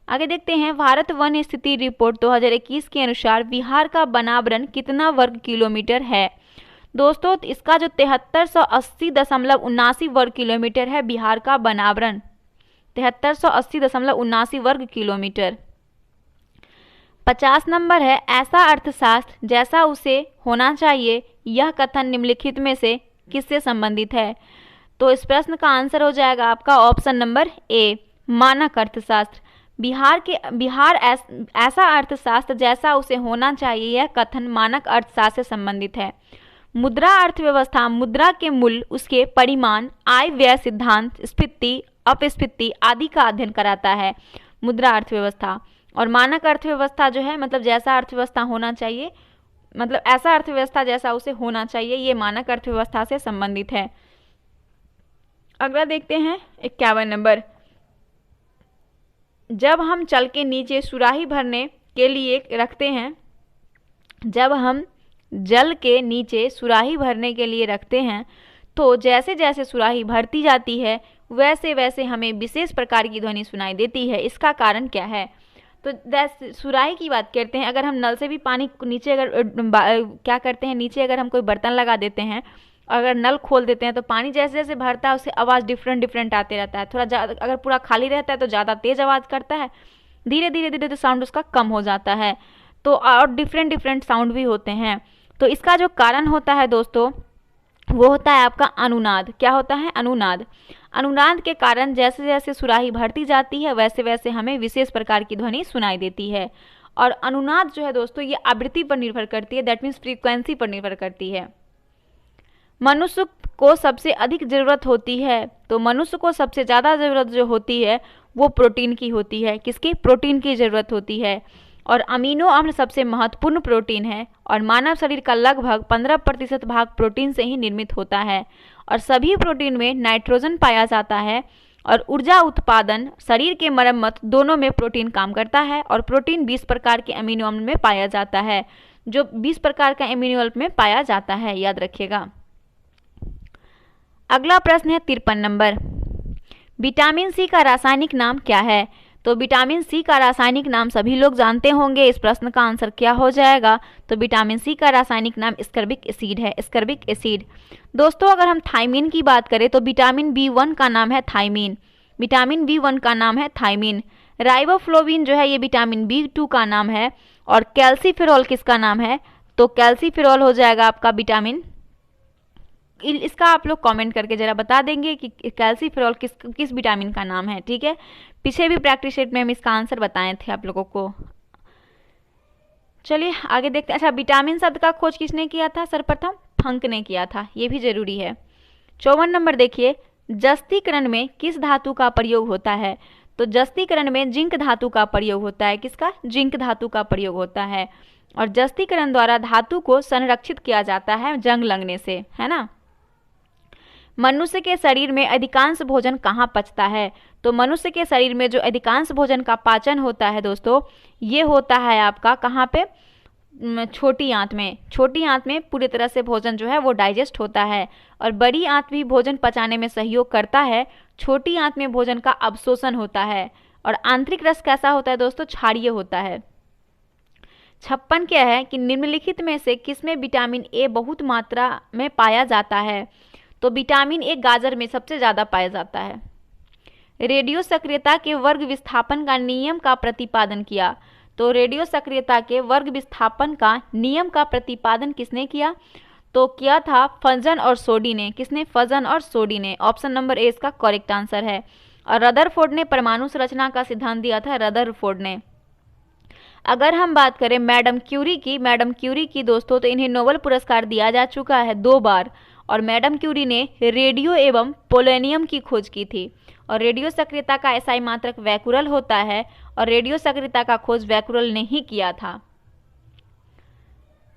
आगे देखते हैं, भारत वन स्थिति रिपोर्ट 2021 के अनुसार बिहार का वनावरण कितना वर्ग किलोमीटर है? दोस्तों इसका जो 7380.79 वर्ग किलोमीटर है बिहार का वनावरण, 7380.79 वर्ग किलोमीटर। 50 नंबर है, ऐसा अर्थशास्त्र जैसा उसे होना चाहिए, यह कथन निम्नलिखित में से किससे संबंधित है? तो इस प्रश्न का आंसर हो जाएगा आपका ऑप्शन नंबर ए, मानक अर्थशास्त्र। बिहार ऐसा अर्थशास्त्र जैसा उसे होना चाहिए, यह कथन मानक अर्थशास्त्र से संबंधित है। मुद्रा अर्थव्यवस्था मुद्रा के मूल्य, उसके परिमाण, आय व्यय सिद्धांत, स्फीति अपस्फीति आदि का अध्ययन कराता है मुद्रा अर्थव्यवस्था। और मानक अर्थव्यवस्था जो है मतलब जैसा अर्थव्यवस्था होना चाहिए, मतलब ऐसा अर्थव्यवस्था जैसा उसे होना चाहिए, ये मानक अर्थव्यवस्था से संबंधित है। अगला देखते हैं 51 नंबर, जब हम जल के नीचे सुराही भरने के लिए रखते हैं, जब हम जल के नीचे सुराही भरने के लिए रखते हैं तो जैसे जैसे सुराही भरती जाती है वैसे वैसे हमें विशेष प्रकार की ध्वनि सुनाई देती है। इसका कारण क्या है? तो सुराही की बात करते हैं। अगर हम नल से भी पानी नीचे क्या करते हैं, नीचे अगर हम कोई बर्तन लगा देते हैं, अगर नल खोल देते हैं तो पानी जैसे जैसे भरता है उससे आवाज़ डिफरेंट आते रहता है। थोड़ा ज़्यादा अगर पूरा खाली रहता है तो ज़्यादा तेज़ आवाज़ करता है, धीरे धीरे साउंड उसका कम हो जाता है। तो और डिफरेंट साउंड भी होते हैं। तो इसका जो कारण होता है दोस्तों वो होता है आपका अनुनाद। क्या होता है? अनुनाद। अनुनाद के कारण जैसे जैसे सुराही भरती जाती है वैसे वैसे हमें विशेष प्रकार की ध्वनि सुनाई देती है। और अनुनाद जो है दोस्तों ये आवृत्ति पर निर्भर करती है, दैट मीन्स फ्रीक्वेंसी पर निर्भर करती है। मनुष्य को सबसे अधिक ज़रूरत होती है, तो मनुष्य को सबसे ज़्यादा ज़रूरत जो होती है वो प्रोटीन की होती है। किसकी? प्रोटीन की ज़रूरत होती है। और अमीनो अम्ल सबसे महत्वपूर्ण प्रोटीन है और मानव शरीर का लगभग 15% भाग प्रोटीन से ही निर्मित होता है। और सभी प्रोटीन में नाइट्रोजन पाया जाता है। और ऊर्जा उत्पादन, शरीर के मरम्मत दोनों में प्रोटीन काम करता है। और प्रोटीन 20 प्रकार के अमीनो अम्ल में पाया जाता है, जो 20 प्रकार का अमीनो अम्ल में पाया जाता है, याद रखिएगा। अगला प्रश्न है 53 नंबर। विटामिन सी का रासायनिक नाम क्या है? तो विटामिन सी का रासायनिक नाम सभी लोग जानते होंगे। इस प्रश्न का आंसर क्या हो जाएगा? तो विटामिन सी का रासायनिक नाम स्कर्बिक एसिड है, स्कर्बिक एसिड। दोस्तों अगर हम थायमीन की बात करें तो विटामिन B1 का नाम है थायमीन, विटामिन B1 का नाम है थायमीन। राइबोफ्लोविन जो है ये विटामिन B2 का नाम है। और कैल्सीफेरॉल किसका नाम है? तो कैल्सीफेरॉल हो जाएगा आपका विटामिन। इसका आप लोग कमेंट करके जरा बता देंगे कि कैल्सीफेरॉल किस विटामिन का नाम है, ठीक है। पीछे भी प्रैक्टिस सेट में हम इसका आंसर बताए थे आप लोगों को। चलिए आगे देखते हैं। अच्छा, विटामिन शब्द का खोज किसने किया था? सर्वप्रथम फंक ने किया था, ये भी जरूरी है। 54 नंबर देखिए, जस्तीकरण में किस धातु का प्रयोग होता है? तो जस्तीकरण में जिंक धातु का प्रयोग होता है। किसका? जिंक धातु का प्रयोग होता है। और जस्तीकरण द्वारा धातु को संरक्षित किया जाता है जंग लगने से, है ना। मनुष्य के शरीर में अधिकांश भोजन कहाँ पचता है? तो मनुष्य के शरीर में जो अधिकांश भोजन का पाचन होता है दोस्तों, ये होता है आपका कहाँ पे? छोटी आंत में। छोटी आंत में पूरी तरह से भोजन जो है वो डाइजेस्ट होता है। और बड़ी आंत भी भोजन पचाने में सहयोग करता है। छोटी आंत में भोजन का अवशोषण होता है। और आंतरिक रस कैसा होता है दोस्तों? क्षारीय होता है। 56 क्या है कि निम्नलिखित में से किसमें विटामिन ए बहुत मात्रा में पाया जाता है? तो विटामिन ए गाजर में सबसे ज़्यादा पाया जाता है। रेडियो सक्रियता के वर्ग विस्थापन का नियम का प्रतिपादन किया। तो रेडियो सक्रियता के वर्ग विस्थापन का नियम का प्रतिपादन किसने किया? तो किया था फजन और सोडी ने। किसने? फजन और सोडी ने। ऑप्शन नंबर ए इसका करेक्ट आंसर है। और रदरफोर्ड ने परमाणु संरचना का सिद्धांत दिया था, रदरफोर्ड ने। अगर हम बात करें मैडम क्यूरी की दोस्तों, तो इन्हें नोबेल पुरस्कार दिया जा चुका है 2 बार। और मैडम क्यूरी ने रेडियो एवं पोलोनियम की खोज की थी। और रेडियो सक्रियता का एसआई मात्रक वैकुरल होता है। और रेडियो सक्रियता का खोज वैकुरल ने ही किया था।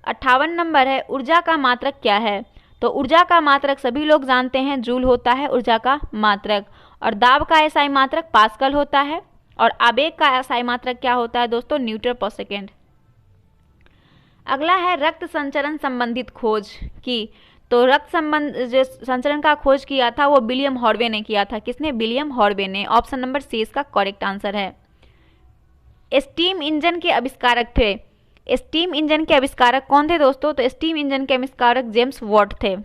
58 नंबर है, ऊर्जा का मात्रक क्या है? तो ऊर्जा का मात्रक सभी लोग जानते हैं, जूल होता है ऊर्जा का मात्रक। और दाब का एसआई मात्रक पास्कल होता है। और आवेग का एसआई मात्रक क्या होता है दोस्तों? न्यूटन पर सेकेंड। अगला है रक्त संचरण संबंधित खोज की। तो रक्त संचरण का खोज किया था वो विलियम हॉर्वे ने किया था। किसने? विलियम हॉर्वे ने। ऑप्शन नंबर सी इसका करेक्ट आंसर है। स्टीम इंजन के आविष्कारक थे। स्टीम इंजन के आविष्कारक कौन थे दोस्तों? तो स्टीम इंजन के आविष्कारक जेम्स वॉट थे।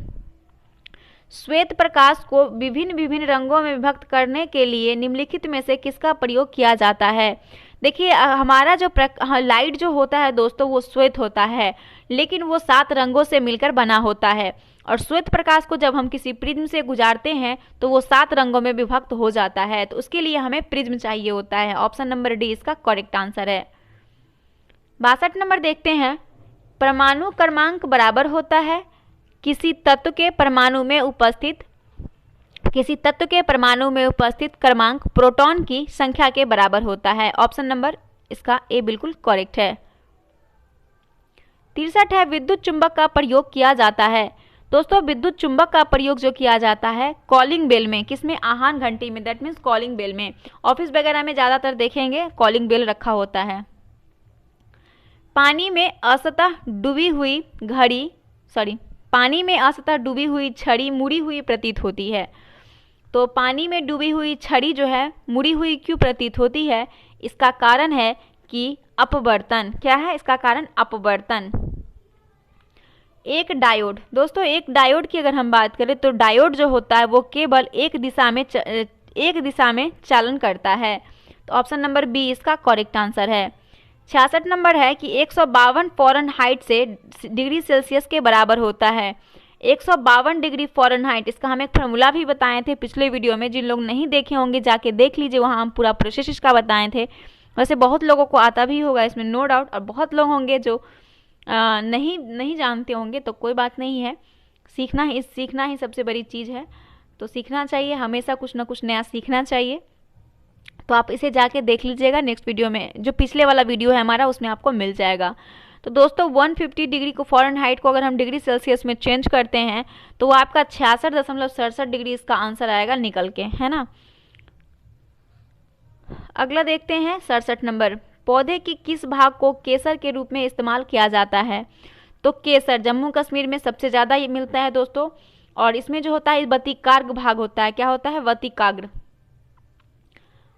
श्वेत प्रकाश को विभिन्न विभिन्न रंगों में विभक्त करने के लिए निम्नलिखित में से किसका प्रयोग किया जाता है? देखिए हमारा जो लाइट जो होता है दोस्तों वो श्वेत होता है, लेकिन वो 7 रंगों से मिलकर बना होता है। और श्वेत प्रकाश को जब हम किसी प्रिज्म से गुजारते हैं तो वो 7 रंगों में विभक्त हो जाता है। तो उसके लिए हमें प्रिज्म चाहिए होता है। ऑप्शन नंबर डी इसका करेक्ट आंसर है। 62 नंबर देखते हैं, परमाणु क्रमांक बराबर होता है किसी तत्व के परमाणु में उपस्थित क्रमांक प्रोटॉन की संख्या के बराबर होता है। ऑप्शन नंबर इसका ए बिल्कुल करेक्ट है। 63 है, विद्युत चुंबक का प्रयोग किया जाता है। दोस्तों विद्युत चुंबक का प्रयोग जो किया जाता है कॉलिंग बेल में। किसमें? आह्वान घंटी में, दैट मीन्स कॉलिंग बेल में। ऑफिस वगैरह में ज़्यादातर देखेंगे कॉलिंग बेल रखा होता है। पानी में असतः पानी में असतः डूबी हुई छड़ी मुड़ी हुई प्रतीत होती है। तो पानी में डूबी हुई छड़ी जो है मुड़ी हुई क्यों प्रतीत होती है? इसका कारण है कि अपवर्तन। क्या है इसका कारण? अपवर्तन। एक डायोड, दोस्तों एक डायोड की अगर हम बात करें तो डायोड जो होता है वो केवल एक दिशा में चालन करता है। तो ऑप्शन नंबर बी इसका करेक्ट आंसर है। 66 नंबर है कि 152 फ़ारेनहाइट से डिग्री सेल्सियस के बराबर होता है। 152 डिग्री फ़ारेनहाइट, इसका हम एक फार्मूला भी बताए थे पिछले वीडियो में, जिन लोग नहीं देखे होंगे जाके देख लीजिए, वहाँ हम पूरा प्रोसेस इसका बताए थे। वैसे बहुत लोगों को आता भी होगा इसमें नो डाउट, और बहुत लोग होंगे जो नहीं जानते होंगे, तो कोई बात नहीं है, सीखना ही सबसे बड़ी चीज़ है। तो सीखना चाहिए, हमेशा कुछ ना कुछ नया सीखना चाहिए। तो आप इसे जाके देख लीजिएगा, नेक्स्ट वीडियो में जो पिछले वाला वीडियो है हमारा उसमें आपको मिल जाएगा। तो दोस्तों 150 डिग्री को फ़ारेनहाइट को अगर हम डिग्री सेल्सियस में चेंज करते हैं तो वो आपका 66.67 डिग्री इसका आंसर आएगा निकल के, है ना। अगला देखते हैं 67 नंबर, पौधे की किस भाग को केसर के रूप में इस्तेमाल किया जाता है? तो केसर जम्मू कश्मीर में सबसे ज़्यादा ये मिलता है दोस्तों, और इसमें जो होता है वतिकाग्र भाग होता है। क्या होता है? वतिकाग्र।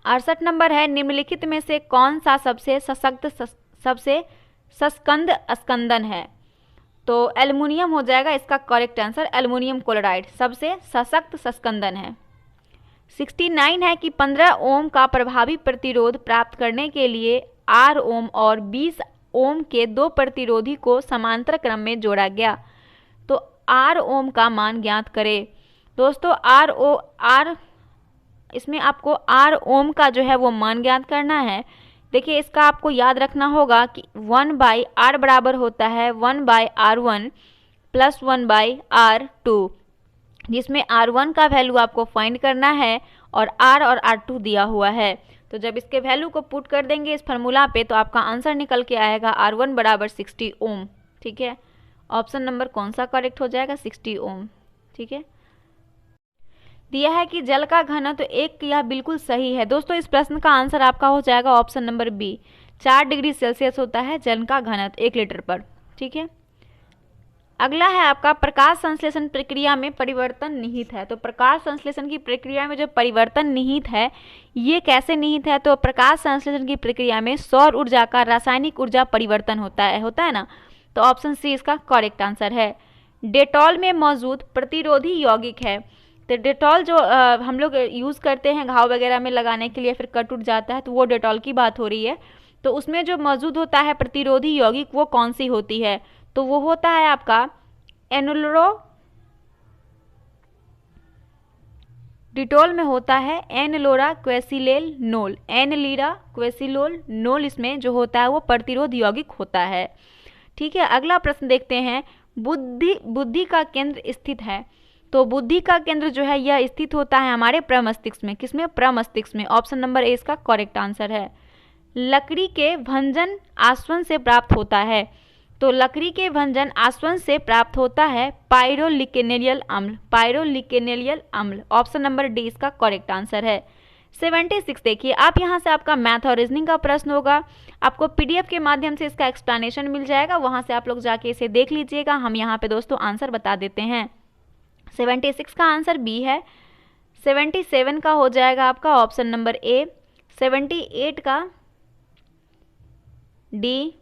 68 नंबर है, निम्नलिखित में से कौन सा सबसे सस्कंद स्कंदन है? तो एल्युमिनियम हो जाएगा इसका करेक्ट आंसर, एल्युमिनियम क्लोराइड सबसे सशक्त स्कंदन है। 69 है कि 15 ओम का प्रभावी प्रतिरोध प्राप्त करने के लिए 8 ओम और 20 ओम के दो प्रतिरोधी को समांतर क्रम में जोड़ा गया। तो 8 ओम का मान ज्ञात करें। दोस्तों इसमें आपको 8 ओम का जो है वो मान ज्ञात करना है। देखिए इसका आपको याद रखना होगा कि 1/r बराबर होता है 1/r1 प्लस 1/r2, जिसमें r1 का वैल्यू आपको फाइंड करना है और r2 दिया हुआ है। तो जब इसके वैल्यू को पुट कर देंगे इस फार्मूला पे तो आपका आंसर निकल के आएगा r1 बराबर 60 ओम। ठीक है, ऑप्शन नंबर कौन सा करेक्ट हो जाएगा? 60 ओम। ठीक है, दिया है कि जल का घनत्व तो एक, यह बिल्कुल सही है दोस्तों। इस प्रश्न का आंसर आपका हो जाएगा option number B, 4 degree Celsius होता है जल का घनत्व 1 लीटर पर। ठीक है, अगला है आपका प्रकाश संश्लेषण प्रक्रिया में परिवर्तन निहित है। तो प्रकाश संश्लेषण की प्रक्रिया में जो परिवर्तन निहित है ये कैसे निहित है? तो प्रकाश संश्लेषण की प्रक्रिया में सौर ऊर्जा का रासायनिक ऊर्जा परिवर्तन होता है ना। तो ऑप्शन सी इसका करेक्ट आंसर है। डेटॉल में मौजूद प्रतिरोधी यौगिक है। तो डेटॉल जो हम लोग यूज़ करते हैं घाव वगैरह में लगाने के लिए, फिर कट उठ जाता है, तो वो डेटॉल की बात हो रही है। तो उसमें जो मौजूद होता है प्रतिरोधी यौगिक वो कौन सी होती है? तो वो होता है आपका डिटॉल में होता है एनलोरा क्वेसिलेल नोल। एनलीरा क्वेसिलोल नोल इसमें जो होता है वो प्रतिरोध यौगिक होता है। ठीक है, अगला प्रश्न देखते हैं, बुद्धि का केंद्र स्थित है। तो बुद्धि का केंद्र जो है यह स्थित होता है हमारे प्रमस्तिष्क में। किसमें? प्रमस्तिष्क में। ऑप्शन नंबर ए इसका करेक्ट आंसर है। लकड़ी के भंजन आसवन से प्राप्त होता है। तो लकड़ी के भंजन आसवन से प्राप्त होता है पाइरोलिकेनेलियल अम्ल। पाइरोलिकेनेलियल अम्ल, ऑप्शन नंबर डी इसका करेक्ट आंसर है। 76 देखिए, आप यहाँ से आपका मैथ और रीजनिंग का प्रश्न होगा, आपको पीडीएफ के माध्यम से इसका एक्सप्लेनेशन मिल जाएगा, वहाँ से आप लोग जाके इसे देख लीजिएगा। हम यहाँ पे दोस्तों आंसर बता देते हैं। 76 का आंसर बी है। 77 का हो जाएगा आपका ऑप्शन नंबर ए। 78 का डी।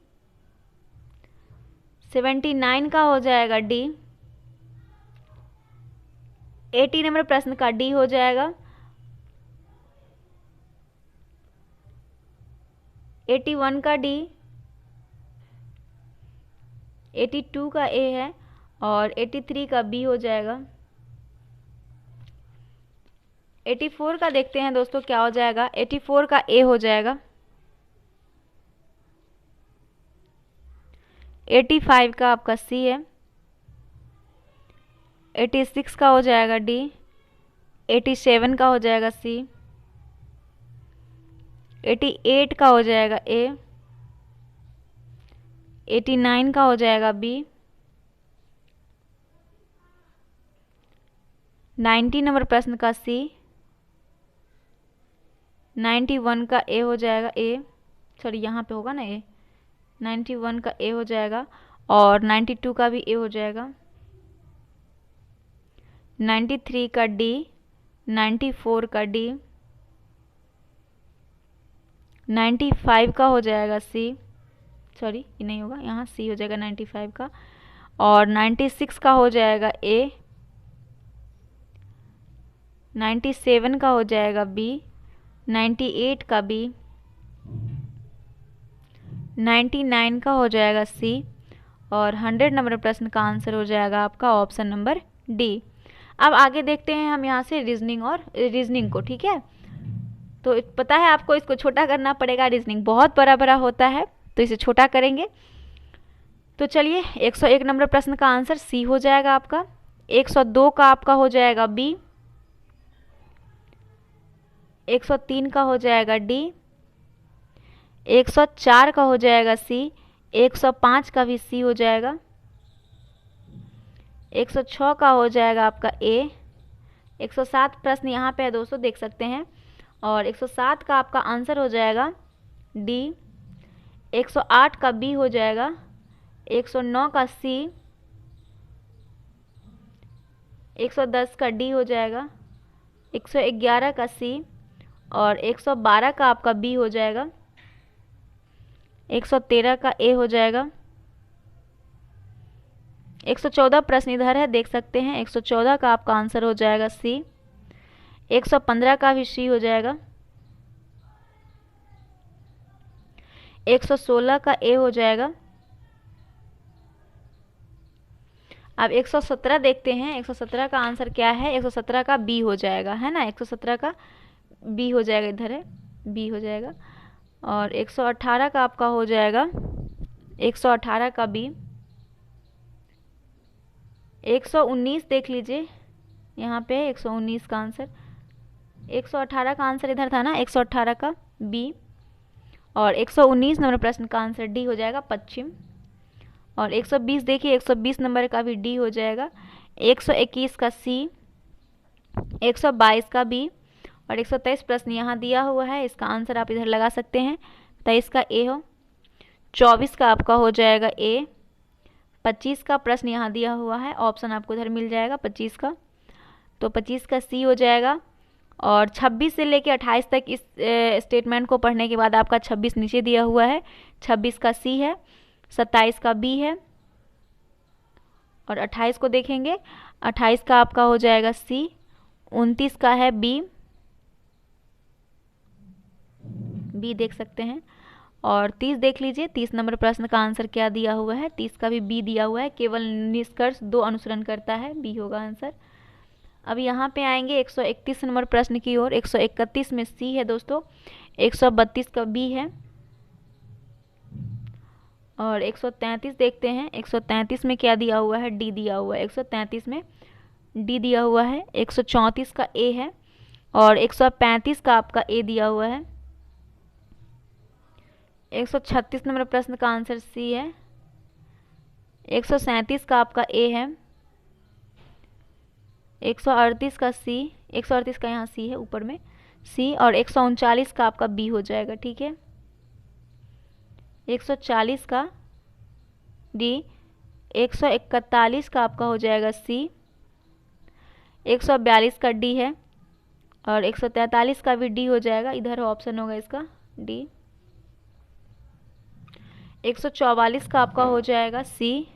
79 का हो जाएगा डी। 80 नंबर प्रश्न का डी हो जाएगा। 81 का डी। 82 का ए है और 83 का बी हो जाएगा। 84 का देखते हैं दोस्तों क्या हो जाएगा। 84 का ए हो जाएगा। 85 का आपका सी है। 86 का हो जाएगा डी। 87 का हो जाएगा सी। 88 का हो जाएगा ए। 89 का हो जाएगा बी। 90 नंबर प्रश्न का सी। 91 का ए हो जाएगा ए, सॉरी यहाँ पे होगा ना ए। 91 का ए हो जाएगा और 92 का भी ए हो जाएगा। 93 का डी, 94 का डी, 95 का हो जाएगा सी, सॉरी ये नहीं होगा, यहाँ सी हो जाएगा 95 का, और 96 का हो जाएगा ए, 97 का हो जाएगा बी, 98 का बी, 99 का हो जाएगा सी, और 100 नंबर प्रश्न का आंसर हो जाएगा आपका ऑप्शन नंबर डी। अब आगे देखते हैं हम यहाँ से रीजनिंग को, ठीक है। तो पता है आपको इसको छोटा करना पड़ेगा, रीजनिंग बहुत बड़ा बड़ा होता है तो इसे छोटा करेंगे। तो चलिए 101 नंबर प्रश्न का आंसर सी हो जाएगा आपका, 102 का आपका हो जाएगा बी, 103 का हो जाएगा डी, 104 का हो जाएगा सी, 105 का भी सी हो जाएगा, 106 का हो जाएगा आपका ए, 107 प्रश्न यहाँ पे है दोस्तों, देख सकते हैं, और 107 का आपका आंसर हो जाएगा डी, 108 का बी हो जाएगा, 109 का सी, 110 का डी हो जाएगा, 111 का सी, और 112 का आपका बी हो जाएगा, 113 का ए हो जाएगा, 114 प्रश्न इधर है, देख सकते हैं, 114 का आपका आंसर हो जाएगा सी, 115 का भी सी हो जाएगा, 116 का ए हो जाएगा। अब 117 देखते हैं, 117 का आंसर क्या है, 117 का बी हो जाएगा, है ना, 117 का बी हो जाएगा, इधर है बी हो जाएगा, और 118 का आपका हो जाएगा, 118 का बी, 119 देख लीजिए यहाँ पे 119 का आंसर, 118 का आंसर इधर था ना, 118 का बी, और 119 नंबर प्रश्न का आंसर डी हो जाएगा पश्चिम, और 120 देखिए 120 नंबर का भी डी हो जाएगा, 121 का सी, 122 का बी, और 123 प्रश्न यहाँ दिया हुआ है, इसका आंसर आप इधर लगा सकते हैं, 23 का ए हो, 24 का आपका हो जाएगा ए, 25 का प्रश्न यहाँ दिया हुआ है, ऑप्शन आपको इधर मिल जाएगा 25 का, तो 25 का सी हो जाएगा, और 26 से लेके 28 तक इस स्टेटमेंट को पढ़ने के बाद आपका 26 नीचे दिया हुआ है, 26 का सी है, 27 का बी है, और 28 को देखेंगे, 28 का आपका हो जाएगा सी, 29 का है बी देख सकते हैं, और 30 देख लीजिए, 30 नंबर प्रश्न का आंसर क्या दिया हुआ है, 30 का भी बी दिया हुआ है, केवल निष्कर्ष 2 अनुसरण करता है, बी होगा आंसर। अब यहाँ पे आएंगे 131 नंबर प्रश्न की ओर, 131 में सी है दोस्तों, 132 का बी है, और 133 देखते हैं, 133 में क्या दिया हुआ है, डी दिया हुआ है, 133 में डी दिया हुआ है, 134 का ए है, और 135 का आपका ए दिया हुआ है, 136 नंबर प्रश्न का आंसर सी है, 137 का आपका ए है, 138 का सी, 138 का यहाँ सी है ऊपर में सी, और 139 का आपका बी हो जाएगा, ठीक है, 140 का डी, 141 का आपका हो जाएगा सी, 142 का डी है, और 143 का भी डी हो जाएगा, इधर ऑप्शन होगा इसका डी, 144 का आपका हो जाएगा सी,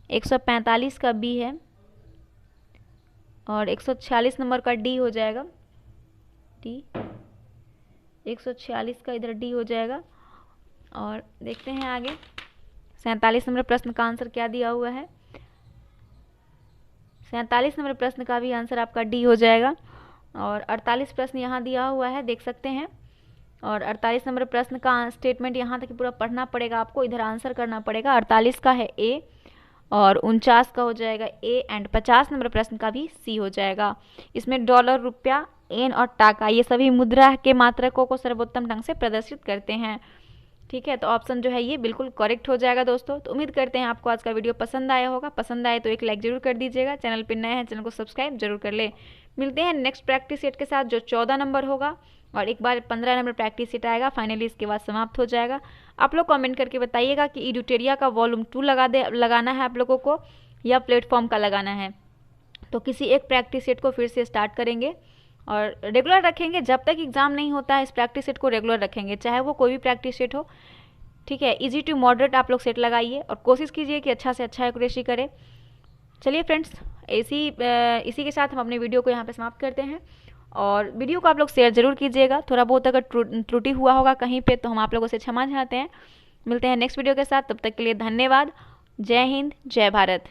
145 का बी है, और 146 नंबर का डी हो जाएगा, डी 146 का इधर डी हो जाएगा। और देखते हैं आगे 47 नंबर प्रश्न का आंसर क्या दिया हुआ है, 47 नंबर प्रश्न का भी आंसर आपका डी हो जाएगा, और 48 प्रश्न यहाँ दिया हुआ है, देख सकते हैं, और 48 नंबर प्रश्न का स्टेटमेंट यहाँ तक पूरा पढ़ना पड़ेगा आपको, इधर आंसर करना पड़ेगा। 48 का है ए, और 49 का हो जाएगा ए, एंड 50 नंबर प्रश्न का भी सी हो जाएगा। इसमें डॉलर, रुपया, एन और टाका ये सभी मुद्रा के मात्रकों को सर्वोत्तम ढंग से प्रदर्शित करते हैं, ठीक है। तो ऑप्शन जो है ये बिल्कुल करेक्ट हो जाएगा दोस्तों। तो उम्मीद करते हैं आपको आज का वीडियो पसंद आया होगा, पसंद आए तो एक लाइक जरूर कर दीजिएगा, चैनल पर नए हैं चैनल को सब्सक्राइब जरूर कर ले। मिलते हैं नेक्स्ट प्रैक्टिस सेट के साथ जो 14 नंबर होगा, और एक बार 15 नंबर प्रैक्टिस सेट आएगा, फाइनली इसके बाद समाप्त हो जाएगा। आप लोग कमेंट करके बताइएगा कि इडुटेरिया का वॉल्यूम 2 लगाना है आप लोगों को या प्लेटफॉर्म का लगाना है। तो किसी एक प्रैक्टिस सेट को फिर से स्टार्ट करेंगे और रेगुलर रखेंगे। जब तक एग्ज़ाम नहीं होता है इस प्रैक्टिस सेट को रेगुलर रखेंगे, चाहे वो कोई भी प्रैक्टिस सेट हो। ठीक है, इजी टू मॉडरेट आप लोग सेट लगाइए और कोशिश कीजिए कि अच्छा से अच्छा एक्यूरेसी करें। चलिए फ्रेंड्स, इसी के साथ हम अपने वीडियो को यहाँ पे समाप्त करते हैं और वीडियो को आप लोग शेयर ज़रूर कीजिएगा। थोड़ा बहुत अगर त्रुटि हुआ होगा कहीं पे तो हम आप लोगों से क्षमा चाहते हैं। मिलते हैं नेक्स्ट वीडियो के साथ, तब तक के लिए धन्यवाद। जय हिंद, जय भारत।